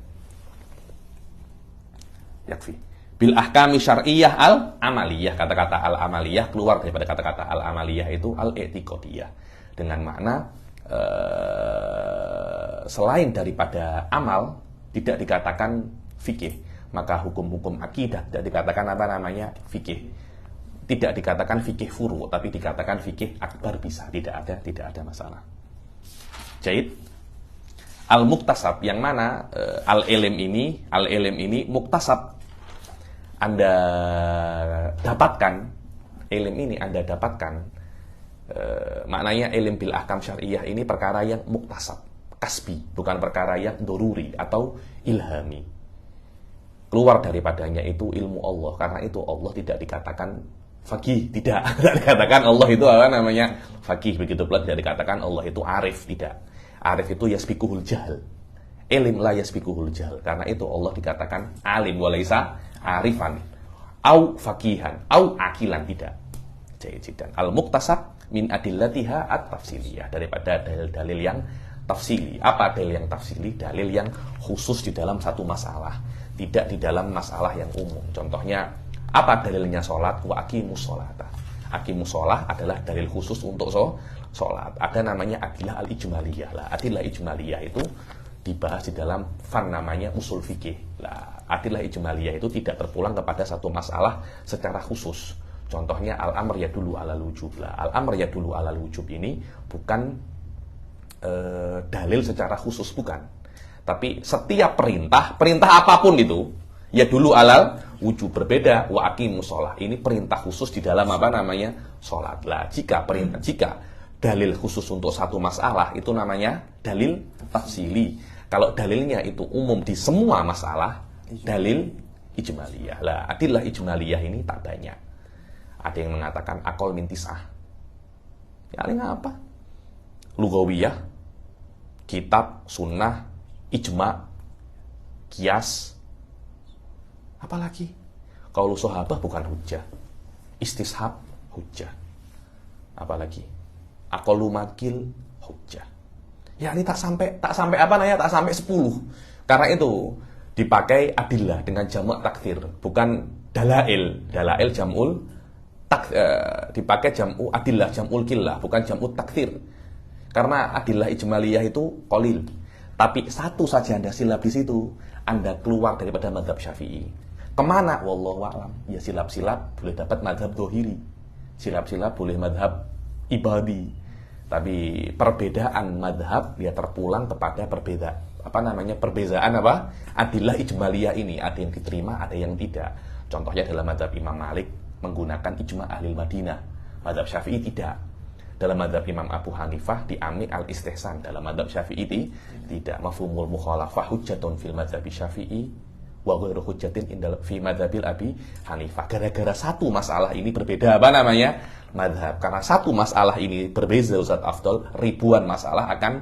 Yakfi. Bil ahkami syar'iyyah al-amaliyah. Kata-kata al-amaliyah keluar daripada kata-kata al-amaliyah itu al-i'tiqadiyah. Dengan makna selain daripada amal tidak dikatakan fikih, maka hukum-hukum akidah tidak dikatakan apa namanya fikih. Tidak dikatakan fikih furu, tapi dikatakan fikih akbar bisa. Tidak ada masalah. Jahid. Al-muktasab yang mana al-ilm ini muktasab. Anda dapatkan ilm ini Anda dapatkan maknanya ilm bil ahkam syariah ini perkara yang muktasab, kasbi, bukan perkara yang doruri atau ilhami. Keluar daripadanya itu ilmu Allah. Karena itu Allah tidak dikatakan faqih, tidak dikatakan Allah itu apa namanya faqih, begitu pula tidak dikatakan Allah itu arif, tidak. Arif itu yasbiquhul jahl, ilm la yasbiquhul jahl. Karena itu Allah dikatakan alim walaisa arifan au faqihan au akilan, tidak. Jadi al-muktasab min adillatiha at-tafsiliyah, daripada dalil-dalil yang tafsili. Apa dalil yang tafsili? Dalil yang khusus di dalam satu masalah, tidak di dalam masalah yang umum. Contohnya apa dalilnya sholat? Wa aqimus sholata. Aqimus sholah adalah dalil khusus untuk sholat. Ada namanya adilah al-ijmaliyah. Lah, adilah ijmaliyah itu dibahas di dalam fan namanya usul fikih. Lah, adilah ijmaliyah itu tidak terpulang kepada satu masalah secara khusus. Contohnya al-amr yadullu alal wujub. Lah, al-amr yadullu alal wujub ini bukan dalil secara khusus, bukan. Tapi setiap perintah apapun itu ya dulu alal wujub, berbeda wa aqimus shalah. Ini perintah khusus di dalam apa namanya salat. Lah, jika dalil khusus untuk satu masalah itu namanya dalil tafsili. Kalau dalilnya itu umum di semua masalah, dalil ijmaliyah. Lah, adillah ijmaliyah ini tak banyak. Ada yang mengatakan aqol min tis'ah. Ya, apa? Lugawiyah, kitab, sunnah, ijma', qiyas. Apalagi qaulu sahabah bukan hujjah, istishab hujjah. Apalagi aqallu makil hujjah. Ya, ini tak sampai apa namanya, tak sampai 10. Karena itu dipakai adillah dengan jamak takthir, bukan dalail. Dalail jamul dipakai jamu adillah, jamul killah, bukan jamu takthir. Karena adillah ijmaliyah itu qalil. Tapi satu saja Anda silap di situ, Anda keluar daripada mazhab Syafi'i. Kemana? Wallahu a'lam. Ya, silap-silap boleh dapat mazhab dohiri, silap-silap boleh mazhab ibadi. Tapi perbedaan mazhab dia terpulang kepada perbezaan apa? Adillah ijmaliyah ini ada yang diterima, ada yang tidak. Contohnya dalam mazhab Imam Malik menggunakan ijma' ahli Madinah. Mazhab Syafi'i tidak. Dalam mazhab Imam Abu Hanifah diambil al-istihsan. Dalam mazhab Syafi'i tidak. Mafhumul mukhalafah hujjatun fil mazhab Syafi'i wa ghairu hujjatin fi mazhabil Abi Hanifah. Gara-gara satu masalah ini berbeda apa namanya? Mazhab. Karena satu masalah ini berbeza Ustaz Afdol, ribuan masalah akan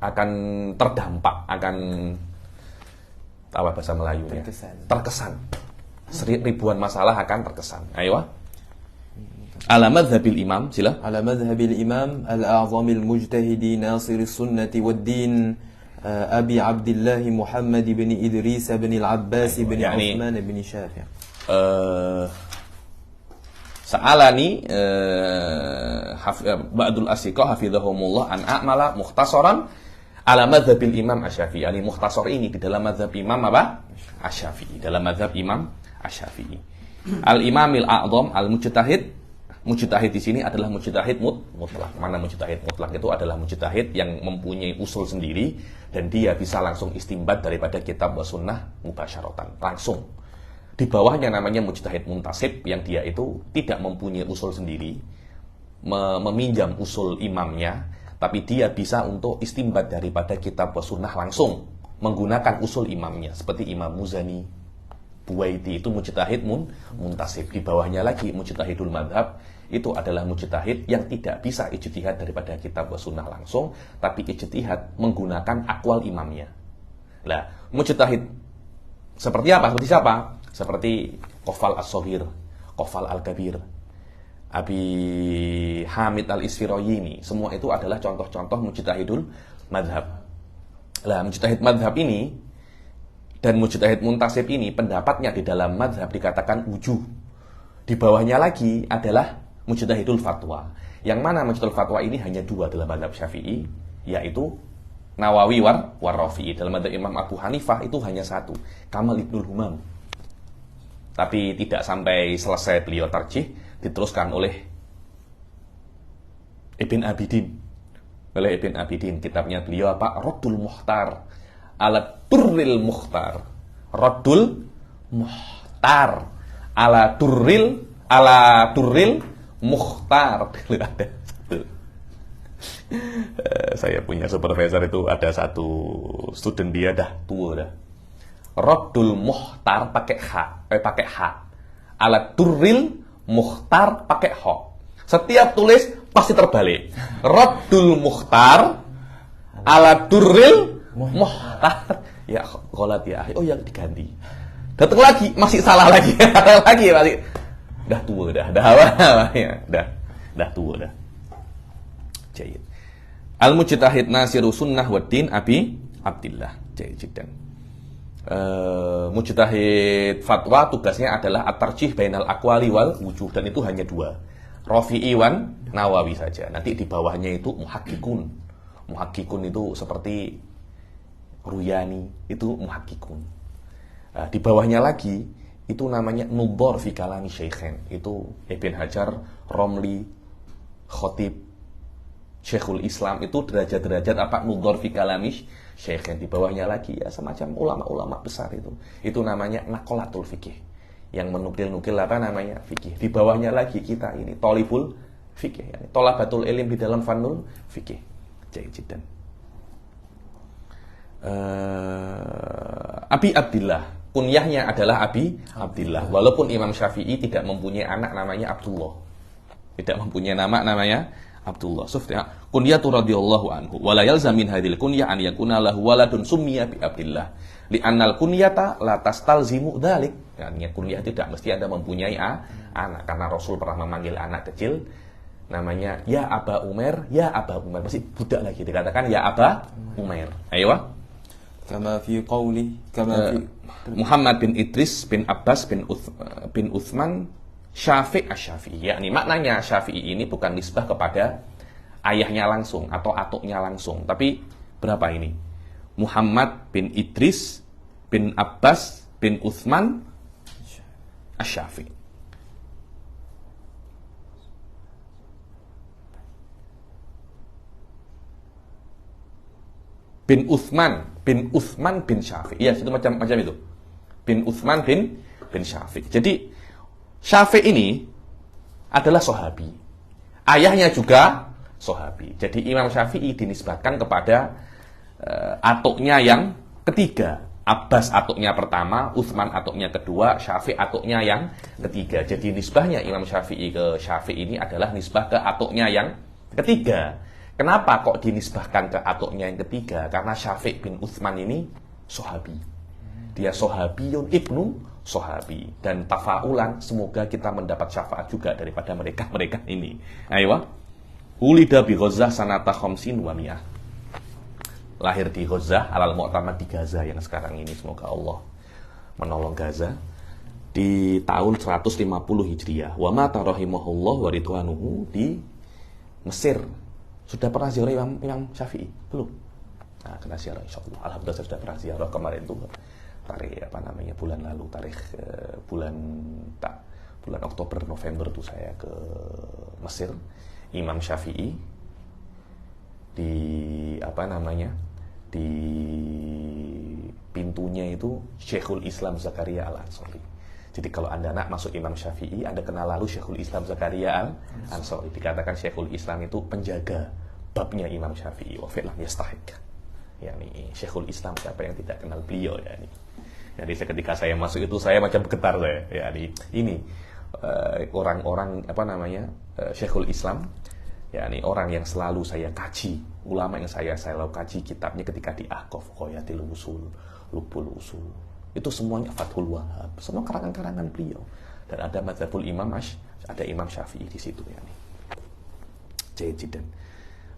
akan terdampak, akan apa bahasa Melayunya? Terkesan. Ribuan masalah akan terkesan. Ayo. Ala madhabil imam, sila. Ala madhabil imam al-a'zamil mujtahidi nasiris sunnati wad-din Abi Abdullah Muhammad bin Idris bin al-Abbas bin Uthman bin Syafi'. Sa'alani ba'dul asiqah hafizahumullah an a'mala mukhtasaran ala madhabil imam Asy-Syafi'i. Yani mukhtasar ini di dalam madhab imam apa? Asy-Syafi'i. Dalam madhab imam Asy-Syafi'i. Al-imamil a'zam al-mujtahid. Mujtahid di sini adalah mujtahid mutlak. Mana mujtahid mutlak itu adalah mujtahid yang mempunyai usul sendiri dan dia bisa langsung istimbat daripada kitab wa sunnah mubasyaratan, langsung. Di bawahnya namanya mujtahid muntasib yang dia itu tidak mempunyai usul sendiri, meminjam usul imamnya, tapi dia bisa untuk istimbat daripada kitab wa sunnah langsung menggunakan usul imamnya, seperti Imam Muzani, Buwaiti itu mujtahid muntasib. Di bawahnya lagi mujtahidul madhab, itu adalah mujtahid yang tidak bisa ijtihad daripada kitab wa sunnah langsung, tapi ijtihad menggunakan akwal imamnya. Lah, mujtahid seperti apa? Seperti siapa? Seperti Qofal as-Soghir, Qofal al-Kabir, Abi Hamid al-Isfirayini. Semua itu adalah contoh-contoh mujtahidul madhab. Lah, mujtahid madhab ini dan mujtahid muntasib ini pendapatnya di dalam madhab dikatakan wujuh. Di bawahnya lagi adalah mujtahidul fatwa. Yang mana mujtahidul fatwa ini hanya dua dalam mazhab Syafi'i, yaitu Nawawi war Rafi'i. Dalam mazhab Imam Abu Hanifah itu hanya satu, Kamal Ibnul Humam. Tapi tidak sampai selesai beliau tarjih, diteruskan oleh Ibn Abidin. Kitabnya beliau apa? Raddul Mukhtar ala Durril Mukhtar. Raddul Mukhtar ala Durril Mukhtar. Saya punya supervisor itu, ada satu student dia dah tua dah. Raddul Mukhtar pakai H. Ala Durril Mukhtar pakai H. Setiap tulis pasti terbalik. Raddul Mukhtar ala Durril Mukhtar. Ya, ghalat ya. Oh, yang diganti. Datang lagi, masih salah lagi. Masih. Dah tua dah. Dah tua dah. Jayid. Al-Mujtahid Nasiru Sunnah Waddin Abi Abdillah. Jayid jiddan. Mujtahid fatwa tugasnya adalah at-tarjih bainal aqwali wal wujuh, dan itu hanya dua. Rafi'i wan Nawawi saja. Nanti di bawahnya itu muhakkikun. Muhakkikun itu seperti Ruyani, itu muhakkikun. Di bawahnya lagi itu namanya nudhar fi kalami syaikhain. Itu Ibn Hajar, Romli, Khatib, Syekhul Islam, itu derajat-derajat apa? Nudhar fi kalami syaikhain. Di bawahnya lagi ya semacam ulama-ulama besar itu. Itu namanya naqalatul fikih, yang menukil-nukil apa namanya? Fikih. Di bawahnya lagi kita ini thalibul fikih, yani thalabatul ilm di dalam fanul fikih. Jayid jiddan. Abi Abdillah, kunyahnya adalah Abi Abdillah. Walaupun Imam Syafi'i tidak mempunyai anak namanya Abdullah. Tidak mempunyai nama namanya Abdullah. Sufyan kunyatu radhiyallahu anhu. Wala yalzam min hadhil kunyah an yakuna lahu waladun summiya bi Abdillah. Li'annal kunyata la tastalzimu dzalik. Yani kunyah tidak mesti Anda mempunyai anak, karena Rasul pernah memanggil anak kecil namanya ya Aba Umair, ya Aba Umair. Masih budak lagi dikatakan ya Aba Umair. Ayo. Kama fi qawli Muhammad bin Idris bin Abbas bin Uthman Syafi' Asy-Syafi'i. Yakni maknanya Syafi'i ini bukan nisbah kepada ayahnya langsung atau atuknya langsung, tapi berapa ini? Muhammad bin Idris bin Abbas bin Uthman Asy-Syafi'i. Bin Uthman bin Syafi'i. Iya, itu macam itu. Bin Uthman bin Syafi'i. Jadi Syafi'i ini adalah sahabi. Ayahnya juga sahabi. Jadi Imam Syafi'i dinisbatkan kepada atuknya yang ketiga. Abbas atuknya pertama, Uthman atuknya kedua, Syafi'i atuknya yang ketiga. Jadi nisbahnya Imam Syafi'i ke Syafi'i ini adalah nisbah ke atuknya yang ketiga. Kenapa kok dinisbahkan ke atuknya yang ketiga? Karena Syafi' bin Uthman ini sahabi. Dia sahabiyun ibnu sahabi. Dan tafaulan, semoga kita mendapat syafaat juga daripada mereka ini. Ayo. Ulida bi Ghazah sanata khamsin wa mi'ah. Lahir di Ghazah, alal mu'tamad di Gaza yang sekarang ini. Semoga Allah menolong Gaza. Di tahun 150 Hijriah. Wa mata rahimahullah wa ridwanuhu di Mesir. Sudah pernah ziarah Imam Syafi'i? Belum? Nah, kena ziarah insyaallah. Alhamdulillah saya sudah pernah ziarah kemarin tuh. Bulan lalu, bulan Oktober November tuh saya ke Mesir. Imam Syafi'i di di pintunya itu Syekhul Islam Zakaria Al-Ansari. Jadi kalau Anda nak masuk Imam Syafi'i, Anda kenal lalu Syekhul Islam Zakaria Al-Ansari. Dikatakan Syekhul Islam itu penjaga babnya Imam Syafi'i. Wa fi'lan yastahiq. Yani Syekhul Islam, siapa yang tidak kenal beliau ya ini. Jadi ketika saya masuk itu saya macam getar saya. Yani ini orang-orang Syekhul Islam, yakni orang yang selalu saya kaji, ulama yang saya selalu kaji kitabnya ketika di Ahqaf, Ghayatul Usul, Lubul Usul. Itu semuanya Fathul Wahhab, semua karangan-karangan beliau. Dan ada Madzhabul Imam ada Imam Syafi'i di situ yani. Jayid.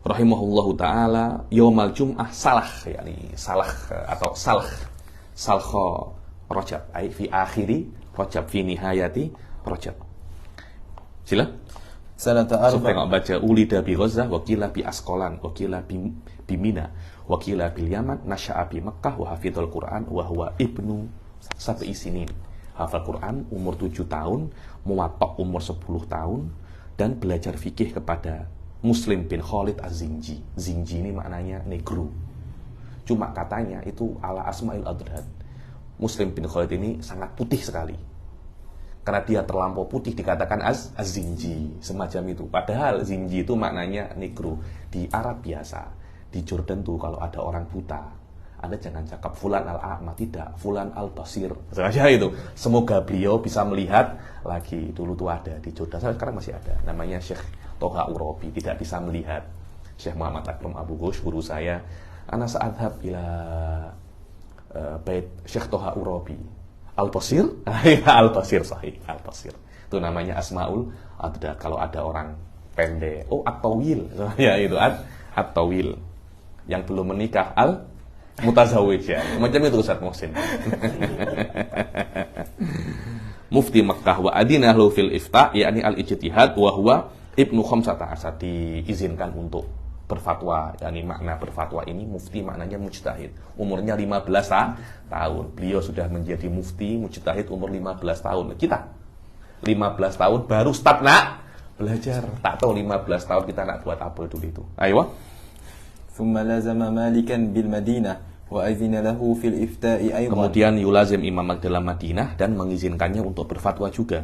Rahimahullahu taala yaumal jum'ah salah, yani salah atau salkha Rajab, ai fi akhiri Rajab fi nihayati Rajab. Sila. sanata Supaya nggak baca ulida bi Ghazah, wakila bi Asqalan, wakila bi Mina, wakila bil Yaman, nasya'a bi Makkah, wa hafidhul Quran, wa huwa ibnu sab'i sinin. Hafal Quran umur 7 tahun, muwatta umur 10 tahun, dan belajar fikih kepada Muslim bin Khalid Az-Zinji. Zinji ini maknanya negro. Cuma katanya itu ala Asma'il Adhad. Muslim bin Khalid ini sangat putih sekali. Karena dia terlampau putih dikatakan Az-Zinji, semacam itu. Padahal Zinji itu maknanya negro. Di Arab biasa, di Jordan tuh kalau ada orang buta, Anda jangan cakap fulan al-a'ma, tidak, fulan al-basir. Saja itu. Semoga beliau bisa melihat lagi. Dulu tuh ada di Jordan, sekarang masih ada. Namanya Syekh Toha Urabi, tidak bisa melihat. Syekh Muhammad Akram Abu Ghosh, guru saya, ana sa'adhab ila bait Syekh Toha Urabi. Al-Basir? Al-Basir, sahih. Al-Basir. Itu namanya Asma'ul Adhad. Kalau ada orang pendek, oh At-Tawil. Ya itu, At-Tawil. Yang belum menikah, Al-Mutazawij, ya. Macam itu Ustaz Muhsin. Mufti Makkah wa adinahu fil ifta, yakni al-ijtihad wa huwa ibnu khamsata asar, diizinkan untuk berfatwa. Yani makna berfatwa ini mufti maknanya mujtahid. Umurnya 15 tahun. Beliau sudah menjadi mufti mujtahid umur 15 tahun. Kita 15 tahun baru start nak belajar. Tak tahu 15 tahun kita nak buat apa dulu itu. Ayo. Thumma lazama Malikan bil Madinah wa azina lahu fil ifta'i aidan. Kemudian yulazim Imam Malik dalam Madinah dan mengizinkannya untuk berfatwa juga.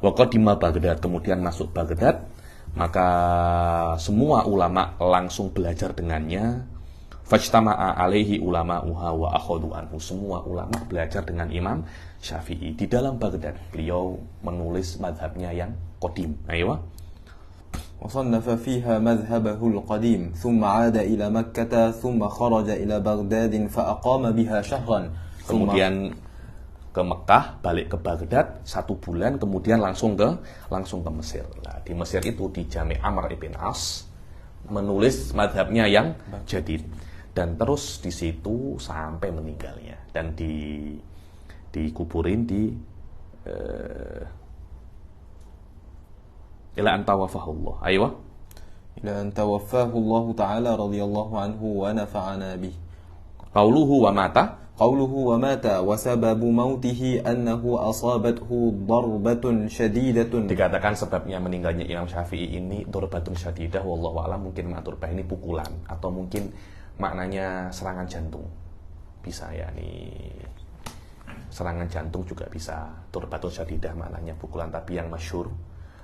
Wa qadima Baghdad, kemudian masuk Baghdad, maka semua ulama langsung belajar dengannya. Fajtama'a alaihi ulama'uha wa akhadhu anhu. Semua ulama belajar dengan Imam Syafi'i. Di dalam Baghdad beliau menulis madhabnya yang qadim. Ayo. وصنف فيها مذهبه القديم ثم عاد إلى مكة ثم خرج إلى بغداد فأقام بها شهرا. Kemudian ke Mekah, balik ke Baghdad 1 bulan, kemudian langsung ke Mesir. Nah, di Mesir itu di Jami' Amr ibn As menulis madhabnya yang jadid, dan terus di situ sampai meninggalnya, dan dikuburin di ila an tawafahullah. Aywa. Ila an tawafahullahu ta'ala radhiyallahu anhu wa nafa'ana bih. Qauluhu wa mata. Qauluhu wa mata wa sababu mautihi annahu asabathu darbatun syadidatun. Dikatakan sebabnya meninggalnya Imam Syafi'i ini darbatun syadidah, wallahu a'lam. Mungkin ma'turbah ini pukulan, atau mungkin maknanya serangan jantung. Bisa ya, nih serangan jantung juga bisa. Darbatun syadidah maknanya pukulan, tapi yang masyhur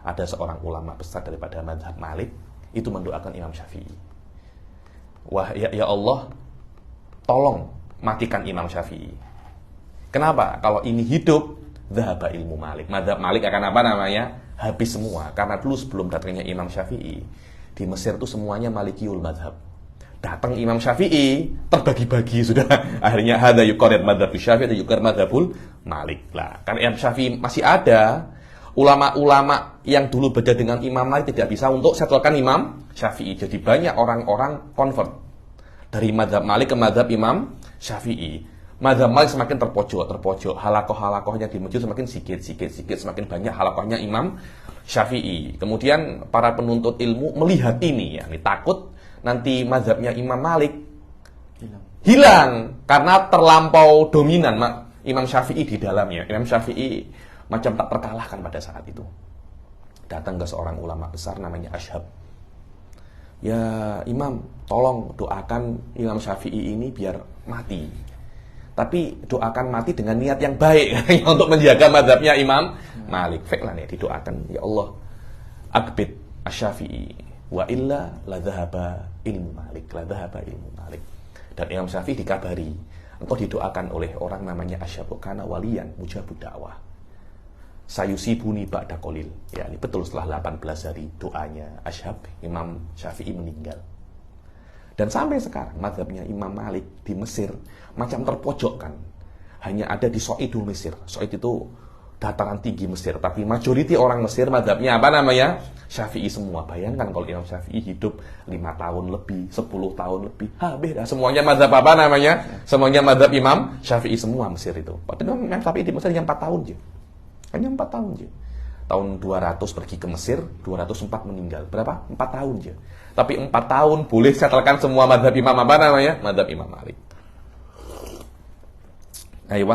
ada seorang ulama besar daripada mazhab Malik itu mendoakan Imam Syafi'i. Wah, ya Allah, tolong matikan Imam Syafi'i. Kenapa? Kalau ini hidup, dhahaba ilmu Malik. Mazhab Malik akan apa namanya? Habis semua. Karena dulu sebelum datangnya Imam Syafi'i, di Mesir itu semuanya Malikiyul mazhab. Datang Imam Syafi'i, terbagi-bagi sudah. Akhirnya hadza yuqarrir mazhab Syafi'i, ada yuqarrir mazhabul Malik. Lah, karena Imam Syafi'i masih ada, ulama-ulama yang dulu beda dengan Imam Malik tidak bisa untuk setelkan Imam Syafi'i. Jadi banyak orang-orang convert dari mazhab Malik ke mazhab Imam Syafi'i. Mazhab Malik semakin terpojok. Halakoh-halakohnya di masjid semakin sikit. Semakin banyak halakohnya Imam Syafi'i. Kemudian para penuntut ilmu melihat ini, ya, takut nanti mazhabnya Imam Malik hilang karena terlampau dominan Imam Syafi'i di dalamnya. Imam Syafi'i macam tak terkalahkan pada saat itu. Datang ke seorang ulama besar namanya Ashab. Ya Imam, tolong doakan Imam Syafi'i ini biar mati. Tapi doakan mati dengan niat yang baik untuk menjaga mazhabnya Imam Malik. Faklah nih, didoakan, ya Allah, akbid asy-Syafi'i wa illa la dhahaba ilmu Malik, la dhahaba ilmu Malik. Dan Imam Syafi'i dikabari, engkau didoakan oleh orang namanya Ashab kana waliyan mujabud dakwah. Sayusibuni ba'da qalil. Ya, ini betul setelah 18 hari doanya Ashab, Imam Syafi'i meninggal. Dan sampai sekarang mazhabnya Imam Malik di Mesir macam terpojokkan. Hanya ada di So'idul Mesir. So'id itu dataran tinggi Mesir, tapi majoriti orang Mesir mazhabnya apa namanya? Syafi'i semua. Bayangkan kalau Imam Syafi'i hidup 5 tahun lebih, 10 tahun lebih. Beda. Semuanya mazhab apa namanya? Semuanya mazhab Imam Syafi'i semua Mesir itu. Padahal Imam Syafi'i di Mesir hanya 4 tahun aja. Hanya 4 tahun aja. tahun 200 pergi ke Mesir, 204 meninggal. Berapa? 4 tahun aja. Tapi 4 tahun boleh setelkan semua mazhab Imam apa namanya? Mazhab Imam Malik. Ayo.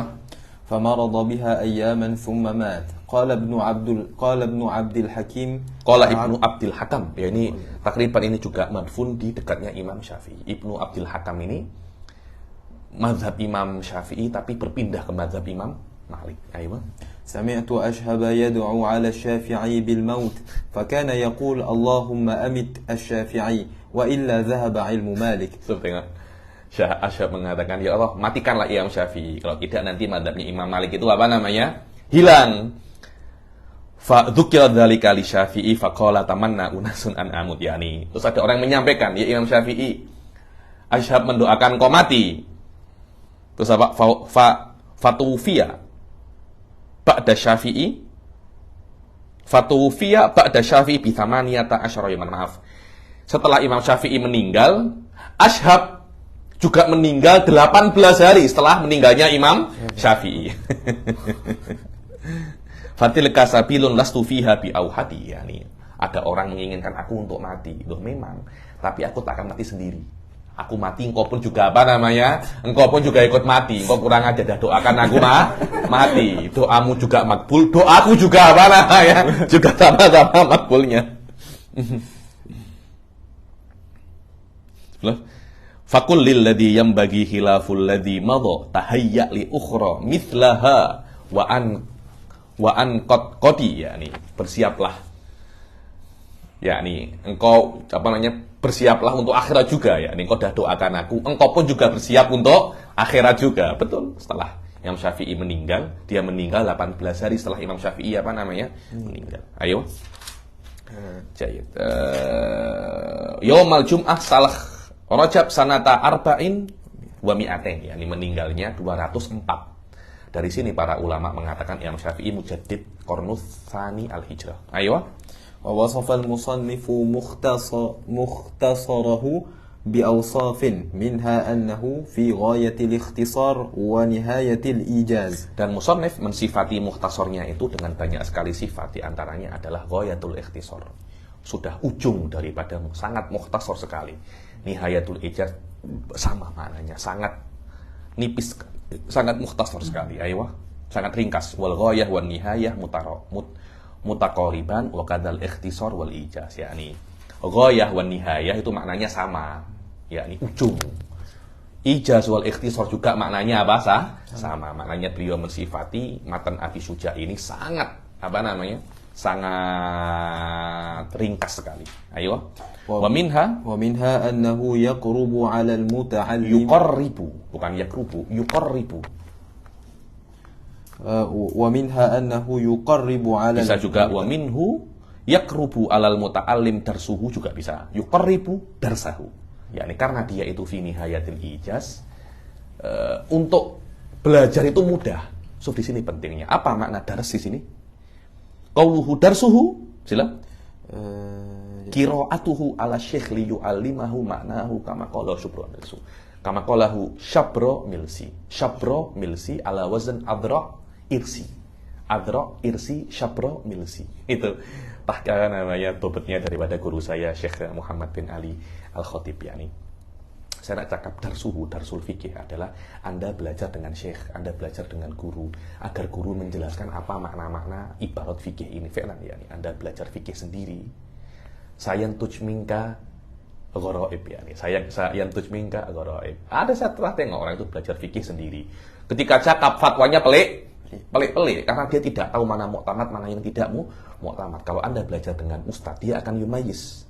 فمرض بها أياما ثم مات قال ابن عبد الحكيم Qala Ibnu Abdil Hakam. Ya ini takriban ini juga madfun di dekatnya Imam Syafi'i. Ibnu Abdil Hakam ini mazhab Imam Syafi'i tapi berpindah ke mazhab Imam Malik. Ayo. سمعت أشهب يدعو على الشافعي بالموت فكان يقول اللهم أمت الشافعي وإلا ذهب علم مالك. Tengok. Syah Asyab mengatakan, ya Allah, matikanlah Imam Syafi'i. Kalau tidak nanti mazhabnya Imam Malik itu apa namanya? Hilang. Fa dzukira dzalika li Syafi'i faqala tamanna unasun an amut, yani. Terus ada orang yang menyampaikan, ya Imam Syafi'i, Asyab mendoakan kau mati. Terus apa? Fatufiya ba'da Syafi'i bi thamaniyata asyara yaman. Maaf. Setelah Imam Syafi'i meninggal, Asyab juga meninggal 18 hari setelah meninggalnya Imam Syafi'i. Fatilka sabilun lastu fiha bi auhadi, yani ada orang menginginkan aku untuk mati. Loh memang, tapi aku tak akan mati sendiri. Aku mati, engkau pun juga apa namanya? Engkau pun juga ikut mati. Engkau kurang aja dah doakan aku mati. Doamu juga makbul, doaku juga apa namanya? Juga sama-sama makbulnya. Fakul lilladhi yambagi khilaful ladhi madha tahayya li ukhra mithlaha wa an qadi, yakni bersiaplah, yakni engkau apa namanya, bersiaplah untuk akhirat juga, yakni engkau dah doakan aku, engkau pun juga bersiap untuk akhirat juga. Betul, setelah Imam Syafi'i meninggal, dia meninggal 18 hari setelah Imam Syafi'i apa namanya meninggal. Ayo. Jayid. Yaumal Jum'ah salah Rajab sanata arba'in wa mi'atain, yakni meninggalnya 204. Dari sini para ulama mengatakan Imam Syafi'i mujaddid qarnus tsani al-hijrah. Ayo. Wa wasafa al-musannif mukhtasarahu bi awsafin minha annahu fi ghayati al-ikhtisar wa nihayati al-ijaz. Dan musannif mensifati mukhtasarnya itu dengan banyak sekali sifat, di antaranya adalah ghayatul ikhtisar. Sudah ujung daripada sangat mukhtasar sekali. Nihayatul ijaz sama maknanya, sangat nipis, sangat mukhtasar sekali. Ayo, sangat ringkas. Wal ghayah wan nihayah mutaqariban wa kadzal ikhtisar wal ijaz, yakni ghayah wan nihayah itu maknanya sama, yakni ujung. Ijaz wal ikhtisar juga maknanya apa? Sama. Maknanya beliau mensifati matan Abi Syuja ini sangat apa namanya? Sangat ringkas sekali. Ayo. Wa minha annahu yaqrubu 'ala al-muta'allim, yuqarribu, bukan yakrubu, yuqarribu. Wa minha annahu yuqarribu 'ala, bisa juga wa minhu yaqrubu 'alal muta'allim darsuhu, juga bisa yuqarribu darsahu, yakni karena dia itu fi nihayatil ijaz, untuk belajar itu mudah. So di sini pentingnya apa makna dars di sini? Qauluhu darsuhu, sila qira'atuhu ala syekh li yu'allimahu ma'nahu kama qala Syabro Milsi. Kama qalahu Syabro Milsi ala wazn adra irsi Syabro Milsi. Itu namanya dobetnya daripada guru saya Syekh Muhammad bin Ali Al-Khatib, yakni saya nak cakap darsul fikih adalah Anda belajar dengan syekh, Anda belajar dengan guru, agar guru menjelaskan apa makna-makna ibarat fikih ini. Fi'lan, yakni Anda belajar fikih sendiri. Sayantuj minka gharaib, yakni sayantuj minka gharaib. Ada saya telah tengok orang itu belajar fikih sendiri. Ketika cakap fatwanya pelik karena dia tidak tahu mana mu'tamad, mana yang tidak mu'tamad. Kalau Anda belajar dengan ustaz, dia akan yumayyiz.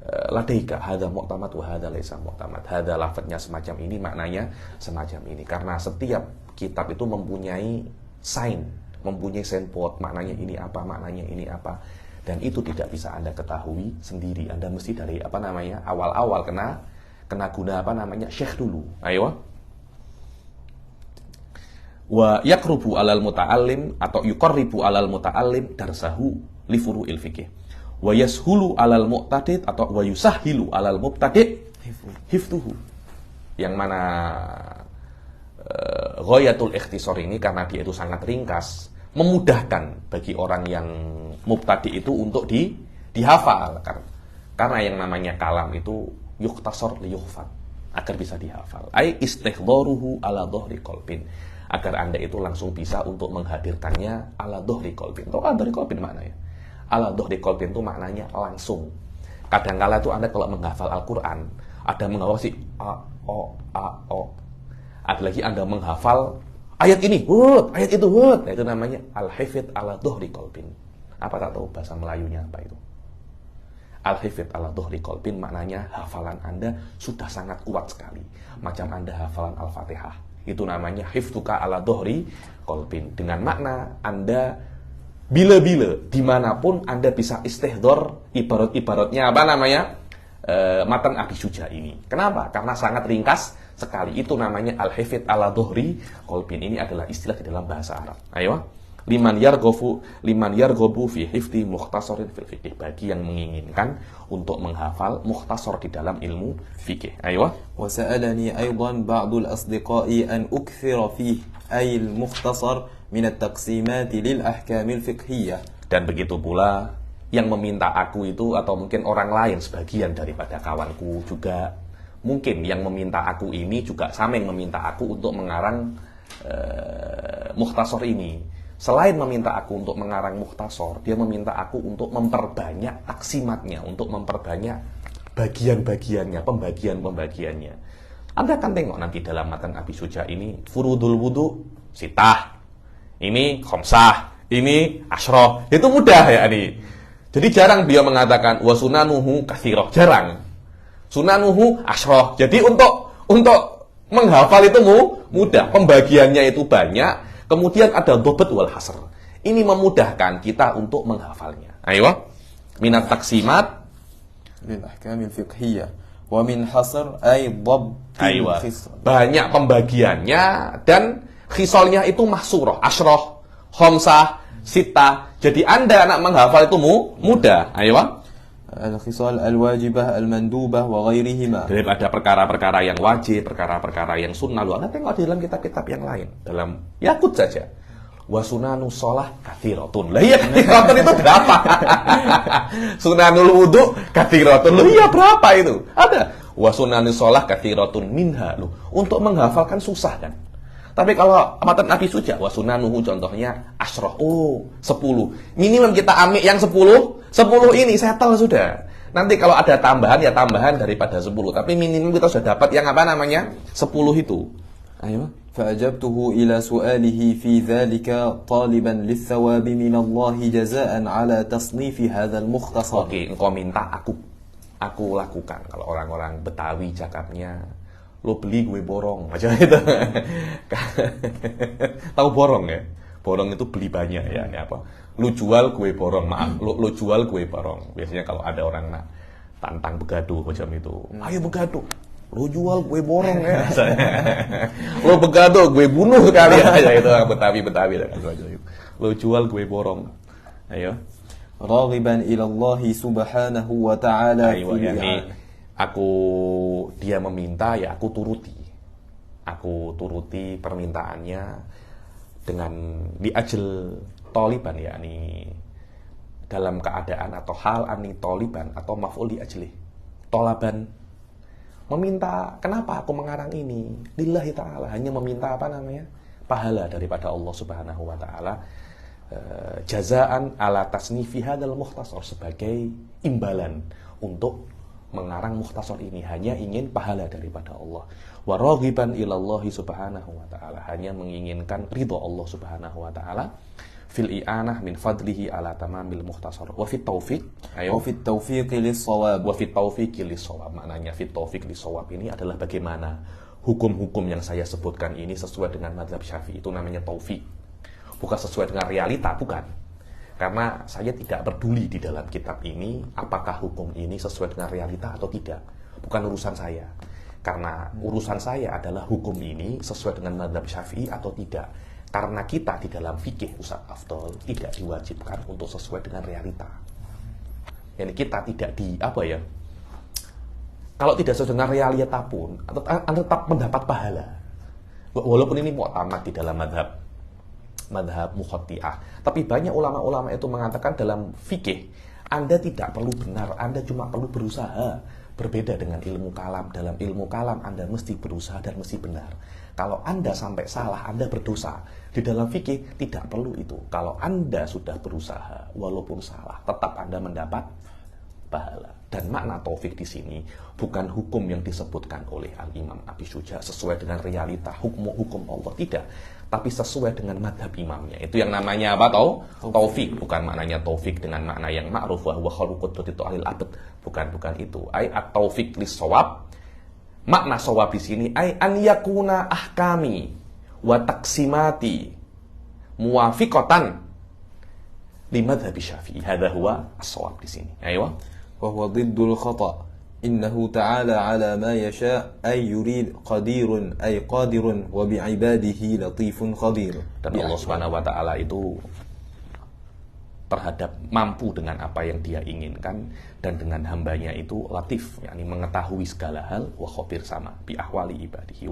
Ladaika hadza mu'tamad wa hadza laisa mu'tamad. Hadza lafadznya semacam ini, maknanya semacam ini. Karena setiap kitab itu mempunyai mempunyai signboard, maknanya ini apa, maknanya ini apa. Dan itu tidak bisa Anda ketahui sendiri. Anda mesti dari apa namanya awal-awal kena guna apa namanya syekh dulu. Ayo. Wa yaqrubu 'alal muta'allim atau yuqarribu 'alal muta'allim darsahu li furu'il fikih. Wa yashulu 'alal muqtadid atau wa yusahhilu 'alal mubtadi' hifdhuhu. Yang mana ghayatul ikhtisar ini karena dia itu sangat ringkas, memudahkan bagi orang yang mubtadi itu untuk dihafal. Karena yang namanya kalam itu yuktasor li yuhfad, agar bisa dihafal. Ai istihdharuhu ala dhahri qalbin, agar Anda itu langsung bisa untuk menghadirkannya ala dhahri qalbin. Tahu ala dhahri qalbin maknanya? Ala dhahri qalbin itu maknanya langsung. Kadang-kala itu Anda kalau menghafal Al-Qur'an, ada menghafal si a o. Ada lagi Anda menghafal ayat ini, ayat itu, nah, itu namanya al-hifdz ala dhahri qalbin. Apa tak tahu bahasa Melayunya apa itu? Al-hifdz ala dhahri qalbin maknanya hafalan Anda sudah sangat kuat sekali. Macam Anda hafalan Al-Fatihah. Itu namanya hifdzuka ala dhahri qalbin. Dengan makna Anda bila-bila dimanapun Anda bisa istihdzar ibarat-ibaratnya apa namanya? Matan Abi Syuja ini. Kenapa? Karena sangat ringkas sekali. Itu namanya al-hifdz ala dhahri qalbin. Ini adalah istilah di dalam bahasa Arab. Ayo. Liman yarghabu fi hifdzi mukhtasarin fil fiqh, bagi yang menginginkan untuk menghafal mukhtasar di dalam ilmu fikih. Ayo. Wa sa'alani aidan ba'dul asdiqai an ukthira fihi ay al-mukhtasar min at-taqsimat lil ahkam al-fiqhiyyah. Dan begitu pula yang meminta aku itu, atau mungkin orang lain sebagian daripada kawanku juga, mungkin yang meminta aku ini juga sama yang meminta aku untuk mengarang mukhtasar ini. Selain meminta aku untuk mengarang mukhtasar, dia meminta aku untuk memperbanyak taksimatnya, untuk memperbanyak bagian-bagiannya, pembagian-pembagiannya. Anda akan tengok nanti dalam matan Abi Syuja ini, furudul wudu sitah, ini khamsah, ini asyroh. Itu mudah ya ini. Jadi jarang dia mengatakan wa sunanuhu katsiroh, jarang. Sunanuhu asyroh. Jadi untuk menghafal itu mudah, pembagiannya itu banyak. Kemudian ada dhabt wal hasr. Ini memudahkan kita untuk menghafalnya. Ayo. Minat taksimat lil ahkamil fiqhiyyah wa min hasr ay dhabtil khisal. Banyak pembagiannya dan khisalnya itu mahsurah, asyroh, khamsah, sitah. Jadi Anda nak menghafal itu mudah. Ayo. Al-khisal al-wajibah al-mandubah wa ghairihima. Daripada perkara-perkara yang wajib, perkara-perkara yang sunnah. Anda tengok di dalam kitab-kitab yang lain. Dalam Yaqut saja. Wa sunanu shalah katsiratun. Lah iya, katsiratun itu berapa? Sunanul wudu katsiratun. Lah iya, berapa itu? Ada. Wa sunanus shalah katsiratun minha. Loh, untuk menghafalkan susah kan? Tapi kalau matan Abi Syuja, wa sunanuhu contohnya asyroh, 10. Minimum kita ambil yang 10 ini settle sudah. Nanti kalau ada tambahan ya tambahan daripada 10. Tapi minimum kita sudah dapat yang apa namanya 10 itu. Ayo. Fa'ajabtuhu ila su'alihi fi dzalika taliban lis-thawabi min Allah jazaa'an ala tasnifi hadzal mukhtasar. Oke, engkau minta aku lakukan. Kalau orang-orang Betawi cakapnya, lo beli gue borong macam itu. Tahu borong ya? Borong itu beli banyak ya. Ini apa? Lo jual gue borong, maaf. Lo jual gue borong. Biasanya kalau ada orang nak tantang begaduh macam itu. Ayo begaduh. Lo jual gue borong ya. Lo begaduh gue bunuh sekali aja itu Betawi. Lo jual gue borong. Ayo. Raghiban ila Allah subhanahu wa ta'ala. Ayo yani dia meminta ya aku turuti permintaannya dengan diajel toliban ya ini dalam keadaan atau hal ani toliban atau maf'ul diajli tolaban, meminta. Kenapa aku mengarang ini? Lillahi ta'ala, hanya meminta apa namanya pahala daripada Allah subhanahu wa ta'ala, jazaan ala tasnifi hadzal mukhtasar, sebagai imbalan untuk mengarang mukhtasar ini, hanya ingin pahala daripada Allah. Wa raghiban ilallahi subhanahu wa ta'ala, hanya menginginkan ridha Allah subhanahu wa ta'ala fil i'anah min fadlihi ala tamamil mukhtasar wa fit taufiq. Wa fit taufiq lis-shawab. Wa fit taufiq lis-shawab, maknanya fit taufiq lis-shawab ini adalah bagaimana hukum-hukum yang saya sebutkan ini sesuai dengan mazhab Syafi'i. Itu namanya taufik. Bukan sesuai dengan realita, bukan. Karena saya tidak peduli di dalam kitab ini apakah hukum ini sesuai dengan realita atau tidak. Bukan urusan saya. Karena urusan saya adalah hukum ini sesuai dengan mazhab Syafi'i atau tidak. Karena kita di dalam fikih Ustaz Afdol tidak diwajibkan untuk sesuai dengan realita. Yani kita tidak kalau tidak sesuai dengan realita pun Anda tetap mendapat pahala. Walaupun ini mu'tamad di dalam mazhab madhab mukhatti'ah. Tapi banyak ulama-ulama itu mengatakan dalam fikih, Anda tidak perlu benar, Anda cuma perlu berusaha. Berbeda dengan ilmu kalam. Dalam ilmu kalam Anda mesti berusaha dan mesti benar. Kalau Anda sampai salah, Anda berdosa. Di dalam fikih tidak perlu itu. Kalau Anda sudah berusaha, walaupun salah, tetap Anda mendapat pahala. Dan makna taufik di sini bukan hukum yang disebutkan oleh Al-Imam Abi Syuja sesuai dengan realita hukum Allah, tidak, tapi sesuai dengan madhab imamnya. Itu yang namanya apa? Taufik. Bukan maknanya taufik dengan makna yang ma'ruf wa huwa khairul qudrati alil abad. Bukan itu. Ai at-taufik lis-shawab. Makna shawab di sini ai an yakuna ahkami wa taqsimati muwafiqatan li madhhab Syafi'i. Hadza huwa as-shawab di sini. Ayo. وهو ضد الخطأ إنه تعالى على ما يشاء أي يريد قدير أي قادر وبعباده لطيف خبير. Dan Allah Subhanahu wa taala itu terhadap mampu dengan apa yang Dia inginkan, dan dengan hambanya itu latif, yakni mengetahui segala hal, wa khabir sama bi ahwali ibadihi.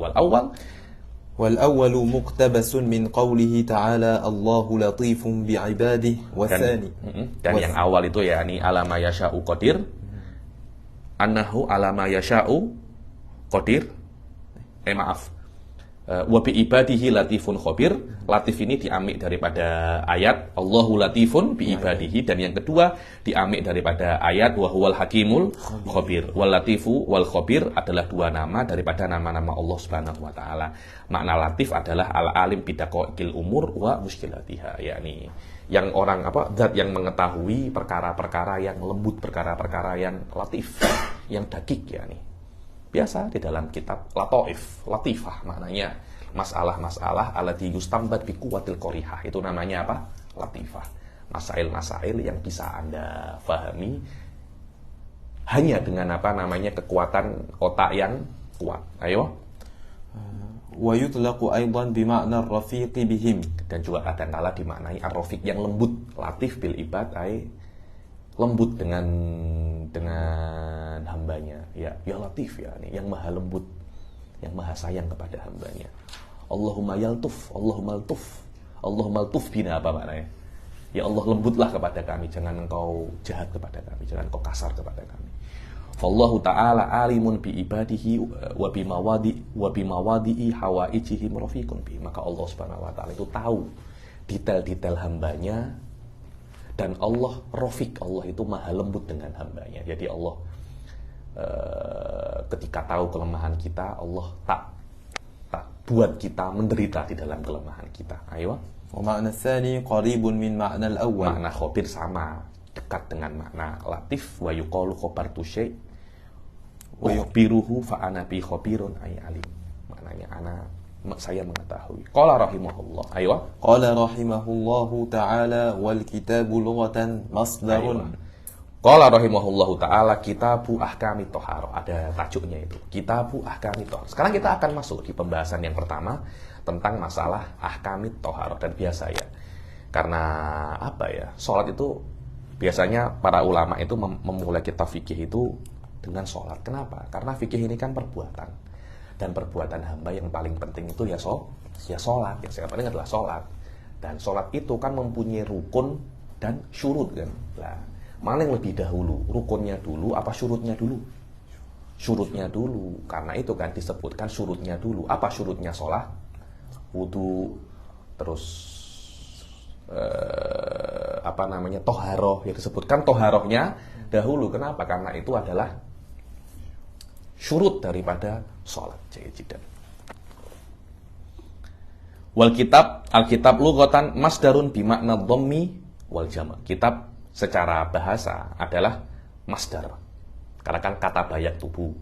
والأول مقتبس من قوله تعالى الله لطيف بعباده. والثاني dan yang awal itu yakni alama yasha'u qadir, annahu alama yasha'u qadir, wa bi ibadihi latifun khabir. Latif ini diambil daripada ayat Allahu latifun bi ibadihi, dan yang kedua diambil daripada ayat wa huwal hakimul khabir. Wal latifu wal khabir adalah dua nama daripada nama-nama Allah Subhanahu wa taala. Makna latif adalah al-alim bidaqaiqil umur wa muskilatiha, yakni yang orang zat yang mengetahui perkara-perkara yang lembut, perkara-perkara yang latif, yang dakik, yakni biasa di dalam kitab lataif, latifah maknanya masalah-masalah allati yustambat bi quwwatil qarihah, itu namanya apa? Latifah. Masail-masail yang bisa Anda pahami hanya dengan kekuatan otak yang kuat. Ayo. Wa yutlaqu aidan bi ma'na ar-rafiq bihim, dan juga kadang-kala dimaknai ar-rafiq yang lembut, latif bil ibad ai lembut dengan hambanya, ya latif, ya yang maha lembut, yang maha sayang kepada hambanya. Allahumma altuf bina, apa maknanya? Ya Allah, lembutlah kepada kami, jangan engkau jahat kepada kami, jangan engkau kasar kepada kami. Fallahu ta'ala alimun bi ibadihi wa bi mawadi'i hawaijihim rafiqun bi. Maka Allah Subhanahu wa taala itu tahu detail-detail hambanya, dan Allah rafiq, Allah itu maha lembut dengan hambanya. Jadi Allah ketika tahu kelemahan kita, Allah tak buat kita menderita di dalam kelemahan kita. Ayo. Wa ma'na tsani qaribun min ma'na al-awwal. Makna khabir sama, dekat dengan makna latif. Wa yuqalu khabartu syai' wa yukhbiruhu fa ana bi khabirun ay alim. Maknanya saya mengetahui. Qala rahimahullah. Ayo. Qala rahimahullahu ta'ala wal kitabu lughatan masdarun. Qala rahimahullahu ta'ala kitabu ahkami toharo. Ada tajuknya itu, kitabu ahkami toharo. Sekarang kita akan masuk di pembahasan yang pertama tentang masalah ahkami toharo. Dan biasa ya, karena sholat itu biasanya para ulama itu memulai kitab fikih itu dengan sholat. Kenapa? Karena fikih ini kan perbuatan, dan perbuatan hamba yang paling penting itu ya sholat. Yang paling penting adalah sholat. Dan sholat itu kan mempunyai rukun dan syurut kan. Nah, mana yang lebih dahulu? Rukunnya dulu apa syurutnya dulu? Syurutnya dulu. Karena itu kan disebutkan syurutnya dulu. Apa syurutnya sholat? Wudu, terus toharoh. Yang disebutkan toharohnya dahulu. Kenapa? Karena itu adalah syurut daripada sholat. Wal kitab, alkitab lughatan masdarun bimakna dhammi wal jama'. Kitab secara bahasa adalah masdar. Karena kan kata bayak tubuh,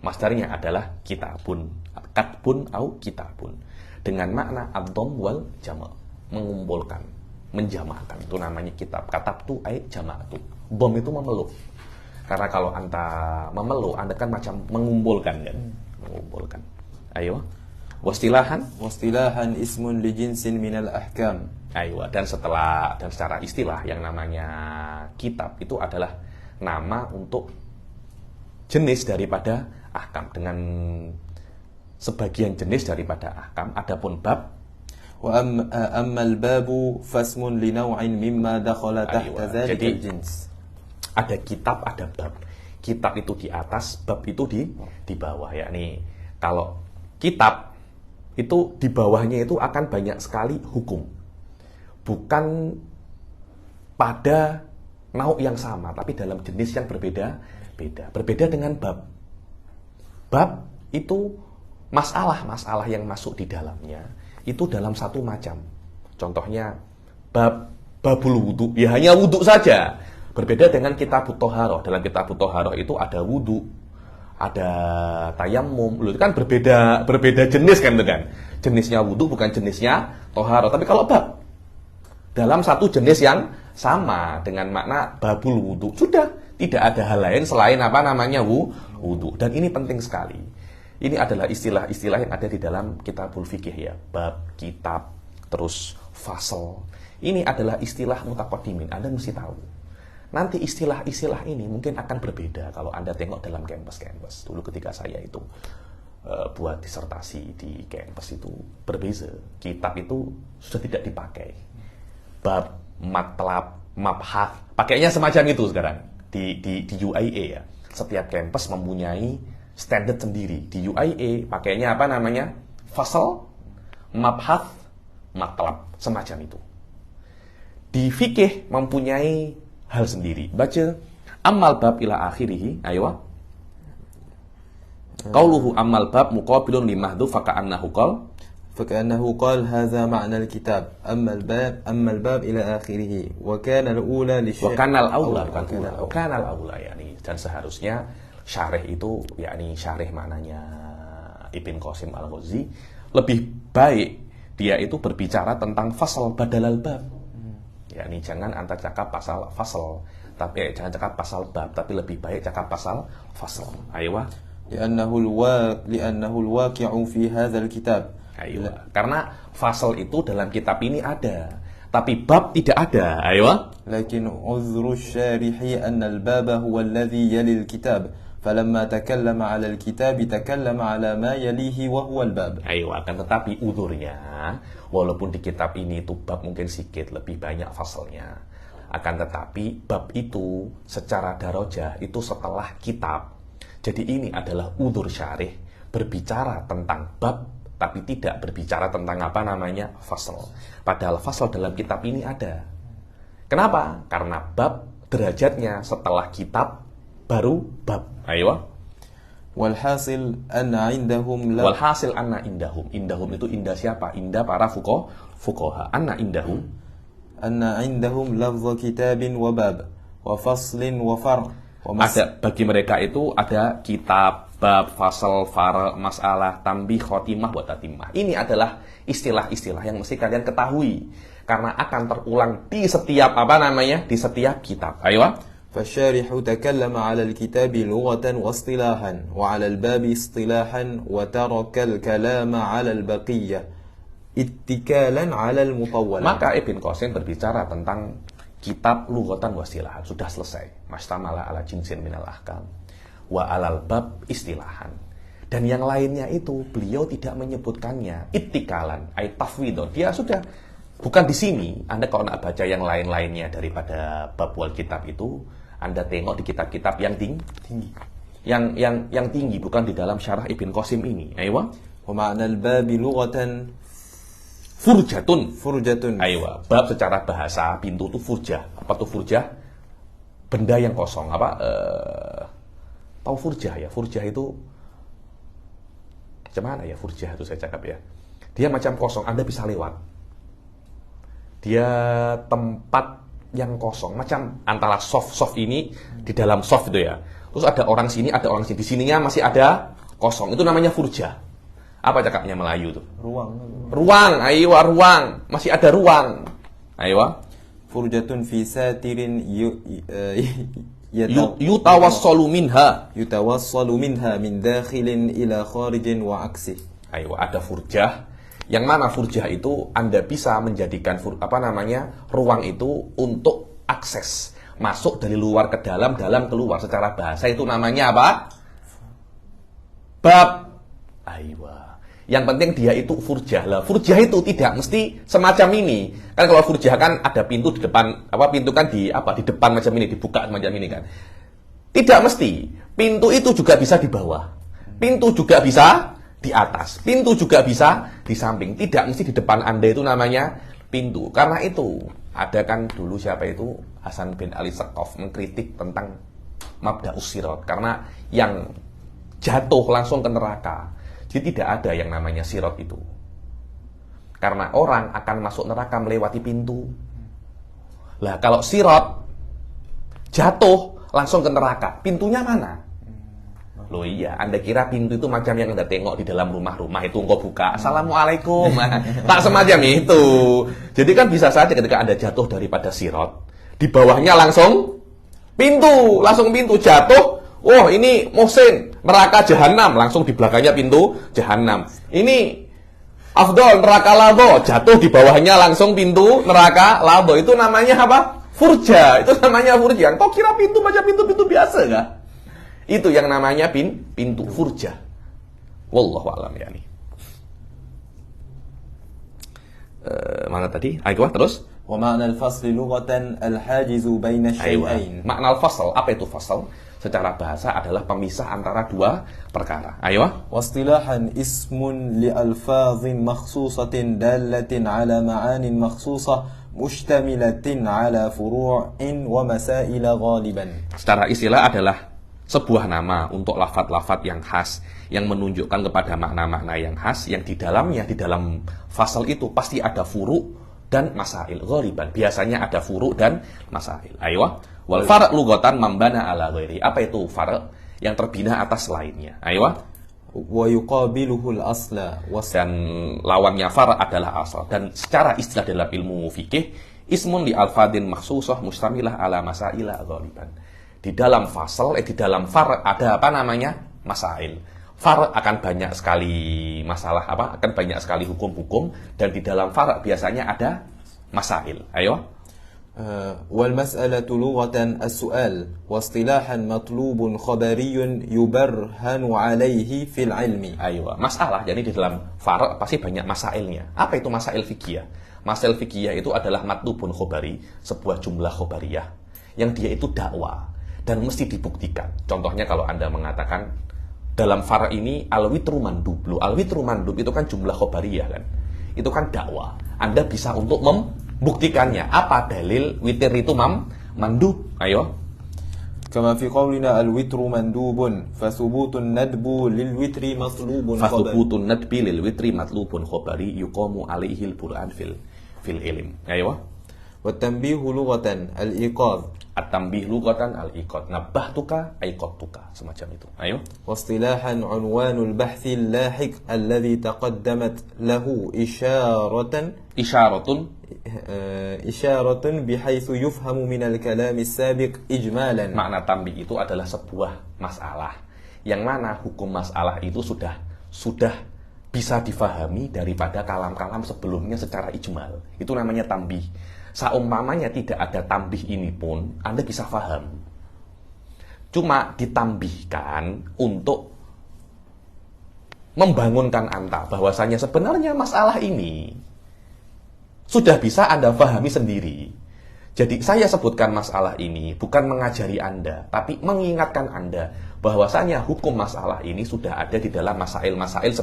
masdarnya adalah kitabun, katbun au kitabun, dengan makna ad-dhamm wal jama', mengumpulkan, menjamakan. Itu namanya kitab. Katabtu ai jama'tu. Dhamm itu memeluk. Karena kalau Anda memeluk, Anda kan macam mengumpulkan kan? Mengumpulkan. Ayo. Wastilahan ismun li jinsin minal ahkam. Ayo, dan secara istilah yang namanya kitab itu adalah nama untuk jenis daripada ahkam, dengan sebagian jenis daripada ahkam. Adapun bab وأما الباب فاسم لنوع مما دخل تحت ذلك Jadi, الجنس. ada kitab, ada bab. Kitab itu di atas, bab itu di bawah. Yakni kalau kitab itu di bawahnya itu akan banyak sekali hukum. Bukan pada nauk yang sama, tapi dalam jenis yang berbeda-beda. Berbeda dengan bab. Bab itu masalah-masalah yang masuk di dalamnya itu dalam satu macam. Contohnya babul wudu, ya hanya wudu saja. Berbeda dengan kitabut thaharah. Dalam kitabut thaharah itu ada wudu, ada tayammum. Itu kan berbeda jenis kan, itu kan. Jenisnya wudu bukan jenisnya thaharah. Tapi kalau bab dalam satu jenis yang sama dengan makna babul wudu, sudah tidak ada hal lain selain apa namanya wudu. Dan ini penting sekali. Ini adalah istilah-istilah yang ada di dalam kitabul fikih ya. Bab, kitab, terus fasal. Ini adalah istilah mutaqaddimin. Anda mesti tahu. Nanti istilah-istilah ini mungkin akan berbeda kalau Anda tengok dalam kampus-kampus. Dulu ketika saya itu buat disertasi di kampus itu berbeza. Kitab itu sudah tidak dipakai. Bab, matlab, mabhath, pakainya semacam itu sekarang di UIA ya. Setiap kampus mempunyai standar sendiri. Di UIA pakainya apa namanya? Fasal, mabhath, matlab, semacam itu. Di fikih mempunyai hal sendiri. Baca amal bab ila akhirih, ayo. Qauluhu amal bab muqabilun li mahdhuf fa ka'annahu qala فكأنه قال هذا معنى الكتاب أما الباب إلى آخره وكان الأولى للشيخ وكان الأولى yani, dan seharusnya syarih itu yakni syarih maknanya Ibn Qasim Al-Ghazi lebih baik dia itu berbicara tentang fasal badalal bab. Yakni jangan antar cakap pasal fasal, tapi jangan cakap pasal bab, tapi lebih baik cakap pasal fasal. Ayo. لأنه الواقع في هذا الكتاب. Ayo. Karena fasal itu dalam kitab ini ada, tapi bab tidak ada. Ayo. لكن عذر الشارح أن الباب هو الذي يلي الكتاب فلما تكلم على الكتاب تكلم على ما يليه وهو الباب. Ayo, akan tetapi udurnya walaupun di kitab ini itu bab mungkin sedikit lebih banyak fasalnya. Akan tetapi bab itu secara darajah itu setelah kitab. Jadi ini adalah udur syarih berbicara tentang bab tapi tidak berbicara tentang apa namanya fasal. Padahal fasal dalam kitab ini ada. Kenapa? Karena bab derajatnya setelah kitab baru bab. Ayo. Walhasil anna indahum indahum itu indah siapa? Indah para fuqaha. Anna indahum lafdh kitabin wa bab wa faslin wa far'. Ada bagi mereka itu ada kitab, bab, fasal, far', masalah, tambih, khotimah, wa tatimah. Ini adalah istilah-istilah yang mesti kalian ketahui karena akan terulang di setiap di setiap kitab. Ayo. فالشارح تكلم على الكتاب لغة واصطلاحا وعلى الباب اصطلاحا وترك الكلام على البقية اتكالا على المطول. Maka Ibn Qasim berbicara tentang kitab lughatan wa istilahan sudah selesai. Mastamala ala jinsin minal ahkam wa alal bab istilahan. Dan yang lainnya itu beliau tidak menyebutkannya ittikalan ay tafwidon. Dia sudah bukan di sini. Anda kalau nak baca yang lain-lainnya daripada bab wal kitab itu, Anda tengok di kitab-kitab yang tinggi. Yang tinggi bukan di dalam syarah Ibn Qasim ini. Ayo. Wa ma'na al-babi lughatan furjatun. Ayo. Bab secara bahasa pintu itu furjah. Apa tuh furjah? Benda yang kosong. Tahu furjah ya? Furjah itu macam mana ya furjah itu saya cakap ya. Dia macam kosong, Anda bisa lewat. Dia tempat yang kosong, macam antara soft ini di dalam soft itu ya. Terus ada orang sini, ada orang sini. Di sininya masih ada kosong. Itu namanya furjah. Apa cakapnya Melayu tuh? Ruang, ayo ruang. Masih ada ruang. Ayo. Furjatun fi satirin yutawassalu minha min dakhilin ila kharijin wa aksih. Ayo, ada furjah. Yang mana furjah itu Anda bisa menjadikan ruang itu untuk akses masuk dari luar ke dalam keluar. Secara bahasa itu namanya apa? Bab. Aywa. Yang penting dia itu furjah. Lah, furjah itu tidak mesti semacam ini. Kan kalau furjah kan ada pintu di depan, pintu kan di depan macam ini, dibuka macam ini kan. Tidak mesti. Pintu itu juga bisa di bawah. Pintu juga bisa di atas. Pintu juga bisa di samping. Tidak mesti di depan Anda itu namanya pintu. Karena itu, ada kan dulu siapa itu? Hasan bin Ali Saqaf mengkritik tentang mabda'us sirat. Karena yang jatuh langsung ke neraka. Jadi tidak ada yang namanya sirat itu. Karena orang akan masuk neraka melewati pintu. Lah kalau sirat jatuh langsung ke neraka, pintunya mana? Loh iya, Anda kira pintu itu macam yang Anda tengok di dalam rumah-rumah itu engkau buka, Assalamualaikum. Tak semacam itu. Jadi kan bisa saja ketika Anda jatuh daripada sirat, di bawahnya langsung pintu jatuh. Oh ini Muhsin, neraka jahanam, langsung di belakangnya pintu jahanam. Ini Afdol, neraka labo, jatuh di bawahnya langsung pintu neraka labo. Itu namanya apa? Furja. Itu namanya furja. Kok kira pintu macam pintu-pintu biasa gak? Itu yang namanya pintu furja. Wallahu a'lam yani. Mana tadi? Ayo terus. Wa ma'na al-fasl lughatan al-hajizu baina syai'ain. Makna al-fasl, apa itu fasl? Secara bahasa adalah pemisah antara dua perkara. Ayo. Wastilahan ismun li alfazin makhsusatin dalatin ala ma'anin makhsusah mustamilatin ala furu'in wa masaila ghaliban. Secara istilah adalah sebuah nama untuk lafaz-lafaz yang khas yang menunjukkan kepada makna-makna yang khas yang di dalamnya, di dalam fasal itu pasti ada furu' dan masail ghaliban. Biasanya ada furu' dan masail. Ayo. Wal far' lughatan mambana ala ghairi. Apa itu far'? Yang terbina atas lainnya. Ayo. Wa yuqabiluhul asla. Dan lawannya far' adalah asal. Dan secara istilah dalam ilmu fikih, ismun li alfadin makhsusah mustamilah ala masailah ghaliban. Di dalam fasal, di dalam far' ada apa namanya? Masail. Far' akan banyak sekali masalah, akan banyak sekali hukum-hukum. Dan di dalam far' biasanya ada masail. Ayo. والمسألة لغة السؤال واصطلاحا مطلوب خبري يبرهن عليه في العلم. Ayo, masalah. Jadi di dalam far' pasti banyak masailnya. Apa itu masail fikih? Masail fikih itu adalah matlubun khobari, sebuah jumlah khobariyah yang dia itu dakwah dan mesti dibuktikan. Contohnya kalau Anda mengatakan dalam far' ini al-witru mandub. Al-witru mandub itu kan jumlah khobariyah kan. Itu kan dakwah. Anda bisa untuk membuktikannya. Apa dalil witir itu mandub? Ayo. Kama fi qawlina al-witru mandubun fasubutun nadbu lil witri matlubun khabari. Fasubutun nadbi lil witri matlubun khabari yuqamu alaihi al-Qur'an fil ilm. Ayo. Wa tanbihu lughatan al-iqadh. At-tanbih lughatan al-iqad. Nabbahtuka aiqadtuka, semacam itu. Ayo. Wastilahan unwanul bahthi al-lahiq alladhi taqaddamat lahu isyaratun bihaitsu yufhamu min al-kalam as-sabiq ijmalan. Makna tanbih itu adalah sebuah masalah yang mana hukum masalah itu sudah bisa difahami daripada kalam-kalam sebelumnya secara ijmal. Itu namanya tanbih. Saumpamanya tidak ada tanbih ini pun Anda bisa faham. Cuma ditambihkan untuk membangunkan Anda bahwasanya sebenarnya masalah ini sudah bisa Anda fahami sendiri. Jadi saya sebutkan masalah ini bukan mengajari Anda, tapi mengingatkan Anda bahwasanya hukum masalah ini sudah ada di dalam masail-masail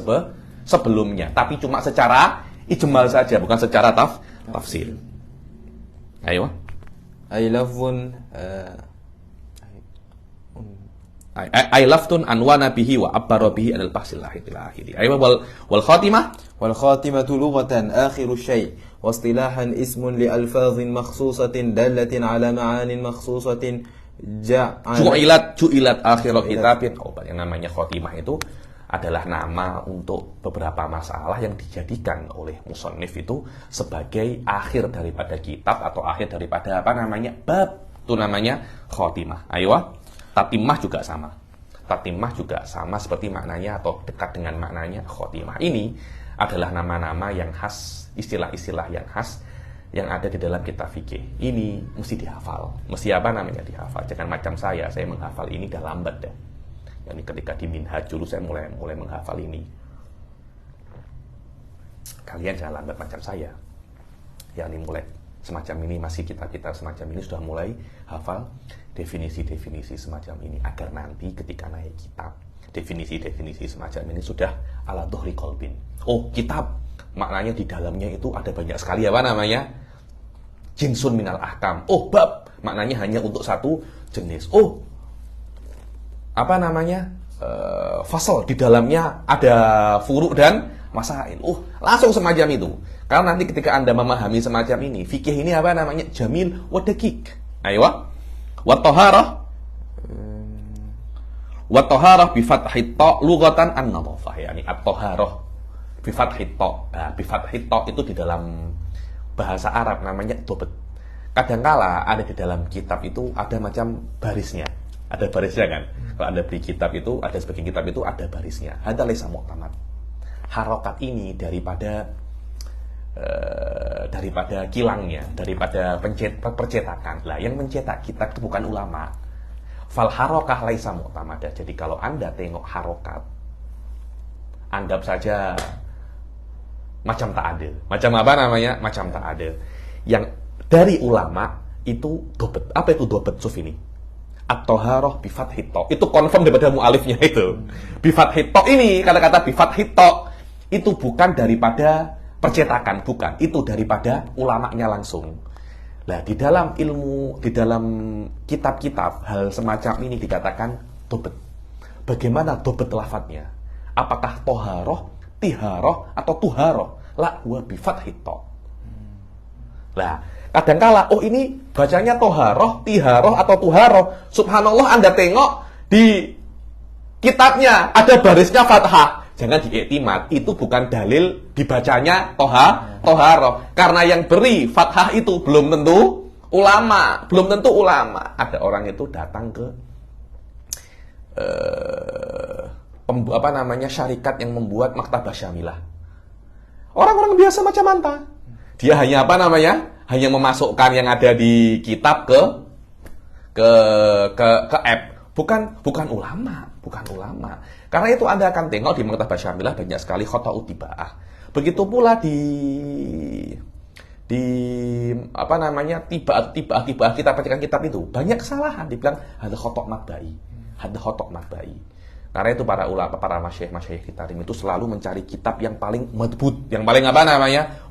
sebelumnya, tapi cuma secara ijmal saja, bukan secara tafsir. Ayo. Ay lafzun ay laftun anwana bihi wa abbara bihi alal bahsil akhiri. Ayo wal khatimah. Wal khatimatu lughatan akhiru syai' wa istilahan ismun li alfazin makhsusatin dalatin ala ma'anin makhsusatin ju'ilat akhiru kitabin. Yang namanya khatimah itu adalah nama untuk beberapa masalah yang dijadikan oleh musannif itu sebagai akhir daripada kitab atau akhir daripada bab. Itu namanya khatimah. Ayo. Tatimah juga sama. Tatimah juga sama seperti maknanya atau dekat dengan maknanya khatimah. Ini adalah nama-nama yang khas, istilah-istilah yang khas yang ada di dalam kitab fikih. Ini mesti dihafal. Mesti dihafal. Jangan macam saya menghafal ini dah lambat deh. Yani ketika di Minhaj dulu saya mulai menghafal ini. kalian jangan lambat macam saya. Yang mulai semacam ini, masih kitab-kitab semacam ini sudah mulai hafal definisi-definisi semacam ini, agar nanti ketika naik kitab, definisi-definisi semacam ini sudah ala dhuhri qalbin. Oh, kitab maknanya di dalamnya itu ada banyak sekali apa namanya? Jinsun minal ahkam. Oh, bab maknanya hanya untuk satu jenis. Oh, apa namanya? Fasal di dalamnya ada furu' dan masail. Oh, langsung semacam itu. Karena nanti ketika Anda memahami semacam ini, fikih ini apa namanya? Jamil wa dakik. Aywa. Wa taharah. Wa taharah bi fathit ta lughatan an-nadhafah, yakni at-taharah bi fathit ta. Nah, bi fathit ta itu di dalam bahasa Arab namanya dobet. Kadangkala ada di dalam kitab itu ada macam barisnya. Ada barisnya kan? Kalau Anda beli kitab itu, ada sebagian kitab itu ada barisnya. Hadza laisa mu'tamad. Harokat ini daripada kilangnya, daripada percetakan. Lah, yang mencetak kitab itu bukan ulama. Fal harokah laisa mu'tamadah. Jadi kalau Anda tengok harokat, anggap saja macam tak ada. Macam apa namanya? Macam tak ada. Yang dari ulama itu dobet. Apa itu dobet suf ini? At-taharah bi fathit ta. Itu confirm daripada mualifnya itu. Bi fathit ta ini, kata-kata bi fathit ta itu bukan daripada percetakan, bukan. Itu daripada ulamanya langsung. Nah, di dalam ilmu, di dalam kitab-kitab hal semacam ini dikatakan dobet. Bagaimana dobet lafadznya? Apakah toharoh, tiharoh, atau tuharoh? La huwa bi fathit ta. Lah, kadangkala, oh ini bacanya toharoh, tiharoh, atau tuharoh. Subhanallah, Anda tengok di kitabnya ada barisnya fathah. Jangan diiktimad, itu bukan dalil dibacanya toharoh. Karena yang beri fathah itu belum tentu ulama. Ada orang itu datang ke syarikat yang membuat maktabah syamilah. Orang-orang biasa macam anta. Dia hanya hanya memasukkan yang ada di kitab ke app. Bukan ulama. Karena itu Anda akan tengok di maktabah syamilah banyak sekali khata'ut tibaah. Begitu pula di tibaah kita bacakan kitab itu banyak kesalahan, dibilang ada khotok matbai. Karena itu para ulama, para masyayikh kita itu selalu mencari kitab yang paling madbut, yang paling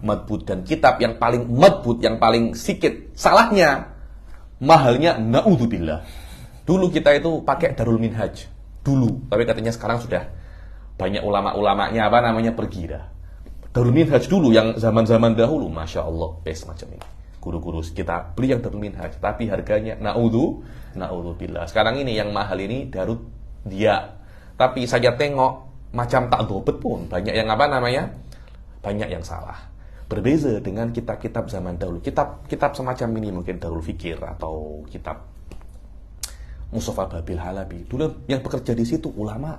madbut, dan kitab yang paling madbut, yang paling sikit salahnya, mahalnya, naudzubillah. Dulu kita itu pakai Darul Minhaj dulu, tapi katanya sekarang sudah banyak ulama-ulamanya pergi dah. Darul Minhaj dulu yang zaman-zaman dahulu, masya Allah, best macam ini. Guru-guru kita beli yang Darul Minhaj, tapi harganya naudzubillah. Sekarang ini yang mahal ini Darut Dia. Tapi saya tengok macam tak dobet pun banyak yang banyak yang salah. Berbeza dengan kitab-kitab zaman dahulu. Kitab semacam ini mungkin Darul Fikir atau kitab Mustafa Babil Halabi. Dulu yang bekerja di situ ulama.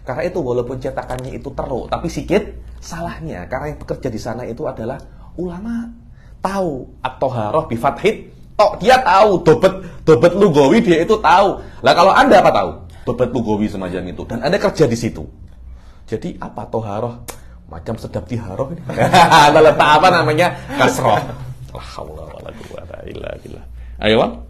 Karena itu walaupun cetakannya itu teruk, tapi sikit salahnya. Karena yang bekerja di sana itu adalah ulama. Tahu at-taharah bi fathit ta. Dia tahu dobet lugawi, dia itu tahu. Lah kalau Anda apa tahu? Dobet lugawi semacam itu, dan Anda kerja di situ. Jadi apa taharah? Macam sedap diharoh ini. Ada letak kasroh. La haula wala quwwata illa billah. Ayo.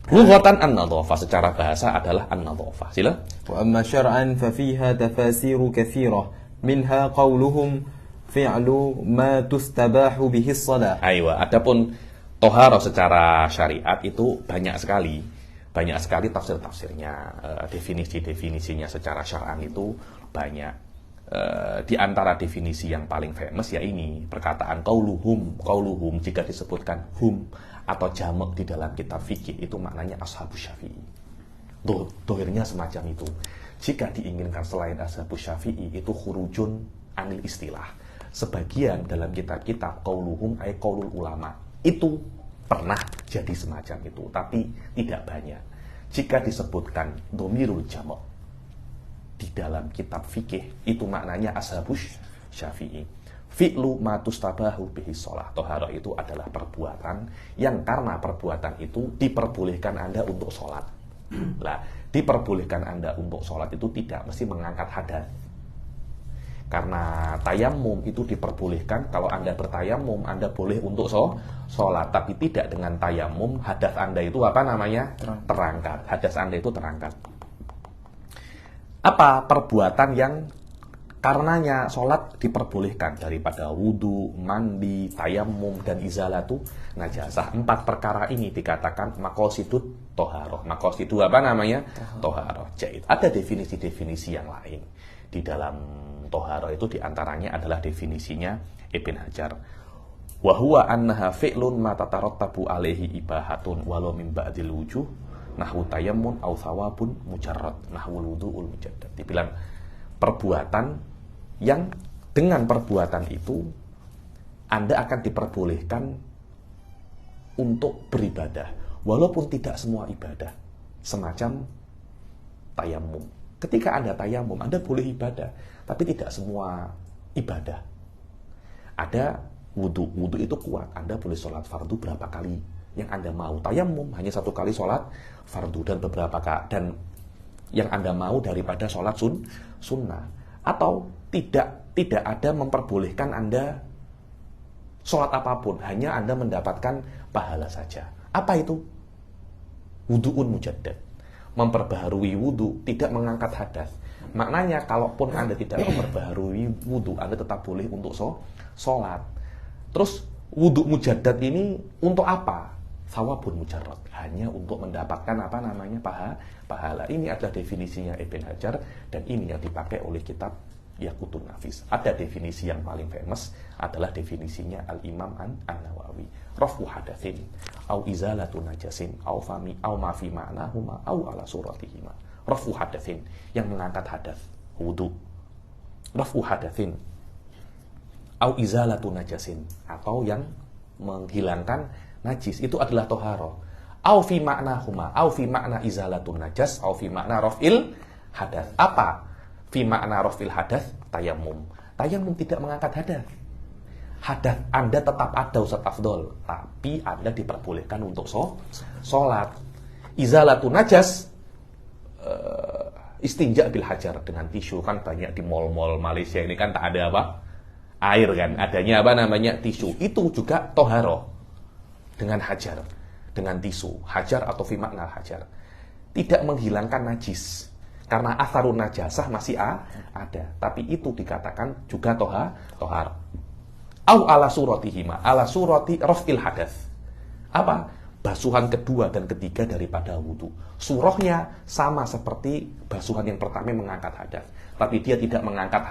Lughatan an-nadhafah, secara bahasa adalah an-nadhafah. Sila. Wa amma syar'an fa fiha tafasiru katsirah. Minha qauluhum fi'lu ma tustabahu bihi shalah. Aywa, adapun taharah secara syariat itu banyak sekali tafsir-tafsirnya, definisi-definisinya secara syar'an itu banyak. Di antara definisi yang paling famous ya ini perkataan qauluhum jika disebutkan hum atau jamak di dalam kitab fikih itu maknanya ashabus syafi'i. Dohirnya semacam itu. Jika diinginkan selain ashabus syafi'i itu khurujun anil istilah. Sebagian dalam kitab-kitab qauluhum ay qaulul ulama itu pernah jadi semacam itu, tapi tidak banyak. Jika disebutkan domirul jamak di dalam kitab fikih itu maknanya ashabus syafi'i. Fi'lu ma tustabahu bihi shalah. Taharah itu adalah perbuatan yang karena perbuatan itu diperbolehkan Anda untuk sholat. Lah, diperbolehkan Anda untuk sholat itu tidak mesti mengangkat hadas. Karena tayamum itu diperbolehkan, kalau Anda bertayamum, Anda boleh untuk sholat, tapi tidak dengan tayamum, hadas Anda itu apa namanya? Terangkat. Hadas Anda itu terangkat. Apa perbuatan yang karenanya sholat diperbolehkan daripada wudhu, mandi, tayamum, dan izalatu najasah? 4 perkara ini dikatakan maqasidut toharoh. Maqasidu apa namanya? Toharoh. Jahit. Ada definisi-definisi yang lain di dalam toharoh itu, diantaranya adalah definisinya Ibn Hajar. Wa huwa annaha fi'lun ma tatarattabu alaihi ibahatun walau min ba'dil wujuh nahwu tayammun aw thawabun mujarrad nahwu wudu'ul mujaddad. Dibilang perbuatan yang dengan perbuatan itu Anda akan diperbolehkan untuk beribadah walaupun tidak semua ibadah, semacam tayamum. Ketika Anda tayamum, Anda boleh ibadah, tapi tidak semua ibadah. Ada wudhu, wudhu itu kuat, Anda boleh sholat fardu berapa kali yang Anda mau. Tayamum hanya 1 kali sholat fardu dan beberapa kali, dan yang Anda mau daripada sholat sunnah. Atau tidak ada memperbolehkan Anda sholat apapun, hanya Anda mendapatkan pahala saja. Apa itu? Wudu'un mujaddad. Memperbaharui wudhu, tidak mengangkat hadas. Maknanya kalaupun Anda tidak memperbaharui wudhu, Anda tetap boleh untuk sholat. Terus wudhu mujaddad ini untuk apa? Thawabun mujarrad, hanya untuk mendapatkan apa namanya pahala. Ini adalah definisinya Ibn Hajar, dan ini yang dipakai oleh kitab Yaqutun Nafis. Ada definisi yang paling famous, adalah definisinya Al-Imam An-Nawawi. Rafu hadatsin au izalatu najasin au fami au ma fi ma'nahuma au ala suratihima. Rafu hadatsin, yang mengangkat hadas, wudu. Rafu hadatsin au izalatu najasin, atau yang menghilangkan najis, itu adalah toharoh. Au fi ma'nahuma, au fi ma'na izalatun najas, au fi ma'na raf'il hadas. Apa fi ma'na raf'il hadas? Tayamum. Tayamum tidak mengangkat hadas. Hadas Anda tetap ada, Ustaz Afdol, tapi Anda diperbolehkan untuk sholat. Izalatun najas, istinja bil hajar, dengan tisu. Kan banyak di mall-mall Malaysia ini kan tak ada apa? Air kan, adanya apa namanya? Tisu. Itu juga toharoh dengan hajar, dengan tisu, hajar atau fi makna hajar. Tidak menghilangkan najis, karena asarun najasah masih ada, tapi itu dikatakan juga tohar. Au ala suratihima, ala surati raf'il hadas. Apa? Basuhan kedua dan ketiga daripada wudu. Surahnya sama seperti basuhan yang pertama mengangkat hadas, tapi dia tidak mengangkat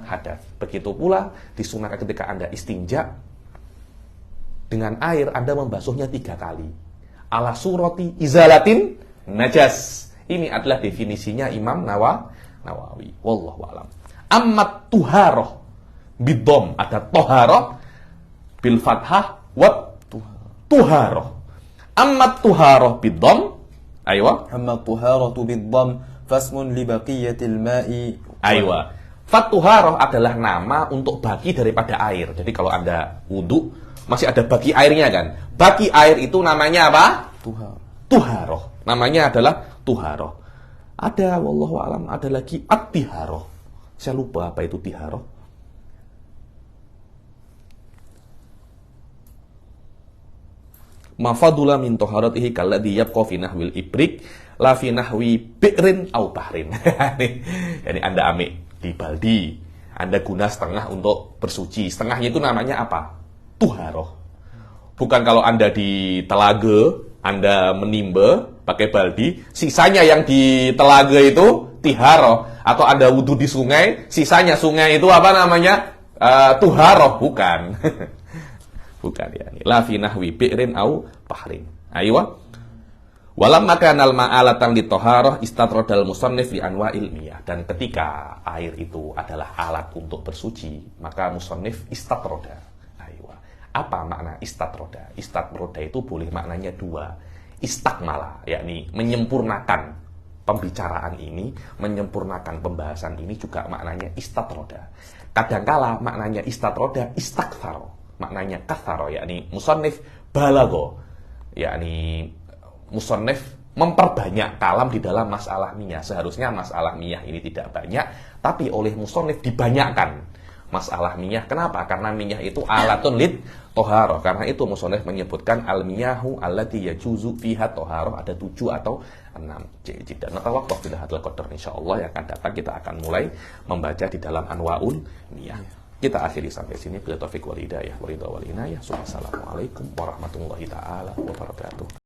hadas. Begitu pula disunahkan ketika Anda istinja dengan air, Anda membasuhnya 3 kali. Ala surati izalatin najas. Ini adalah definisinya Imam Nawawi. Wallahu a'lam. Ammat tuharoh bidom, ada toharoh bil fathah wat tuharoh. Ammat tuharoh bidom, aywa. Ammat tuharatu bidom fasmun li baqiyatil ma'i. Aywa. Fatuharoh adalah nama untuk bagi daripada air. Jadi kalau Anda wudu, masih ada bagi airnya kan? Bagi air itu namanya apa? Tuharoh. Namanya adalah tuharoh. Ada, wallahu alam, ada lagi at-tiharoh. Saya lupa apa itu tiharoh. Mafadula min toharatihi kalladhi yabqa fi nahwil ibrik la fi nahwi bi'rin au bahrin. Jadi Anda ambil di baldi, Anda guna setengah untuk bersuci. Setengahnya itu namanya apa? Tuharoh. Bukan kalau Anda di telaga, Anda menimba pakai baldi, sisanya yang di telaga itu tiharoh. Atau Anda wudhu di sungai, sisanya sungai itu apa namanya? Tuharoh. Bukan. Bukan ya. La fi nahwi bi'rin au bahrin. Aywa. Walamma kana al-ma'alatan lit-taharah istadradal musannif li anwa'il miyah. Dan ketika air itu adalah alat untuk bersuci, maka musannif istadrada. Aywa. Apa makna istadrada? Istadrada itu boleh maknanya 2. Istakmala, yakni menyempurnakan pembicaraan ini, menyempurnakan pembahasan ini, juga maknanya istadrada. Kadangkala maknanya istadrada istaktharo. Maknanya katharo, yakni musannif balago, yakni musannif memperbanyak kalam di dalam masalah miyah. Seharusnya masalah miyah ini tidak banyak, tapi oleh musonif dibanyakkan masalah miyah. Kenapa? Karena miyah itu alatun lid toharoh. Karena itu musonif menyebutkan al-miyahu allati yajuzu fiha toharoh. Ada 7 atau 6. Dan natawaqaf bila hadal qadar, insyaallah yang akan datang kita akan mulai membaca di dalam anwaul miyah. Kita akhiri sampai sini. Bila taufiq wal hidayah wa ridha wal inayah. Assalamualaikum warahmatullahi taala wabarakatuh.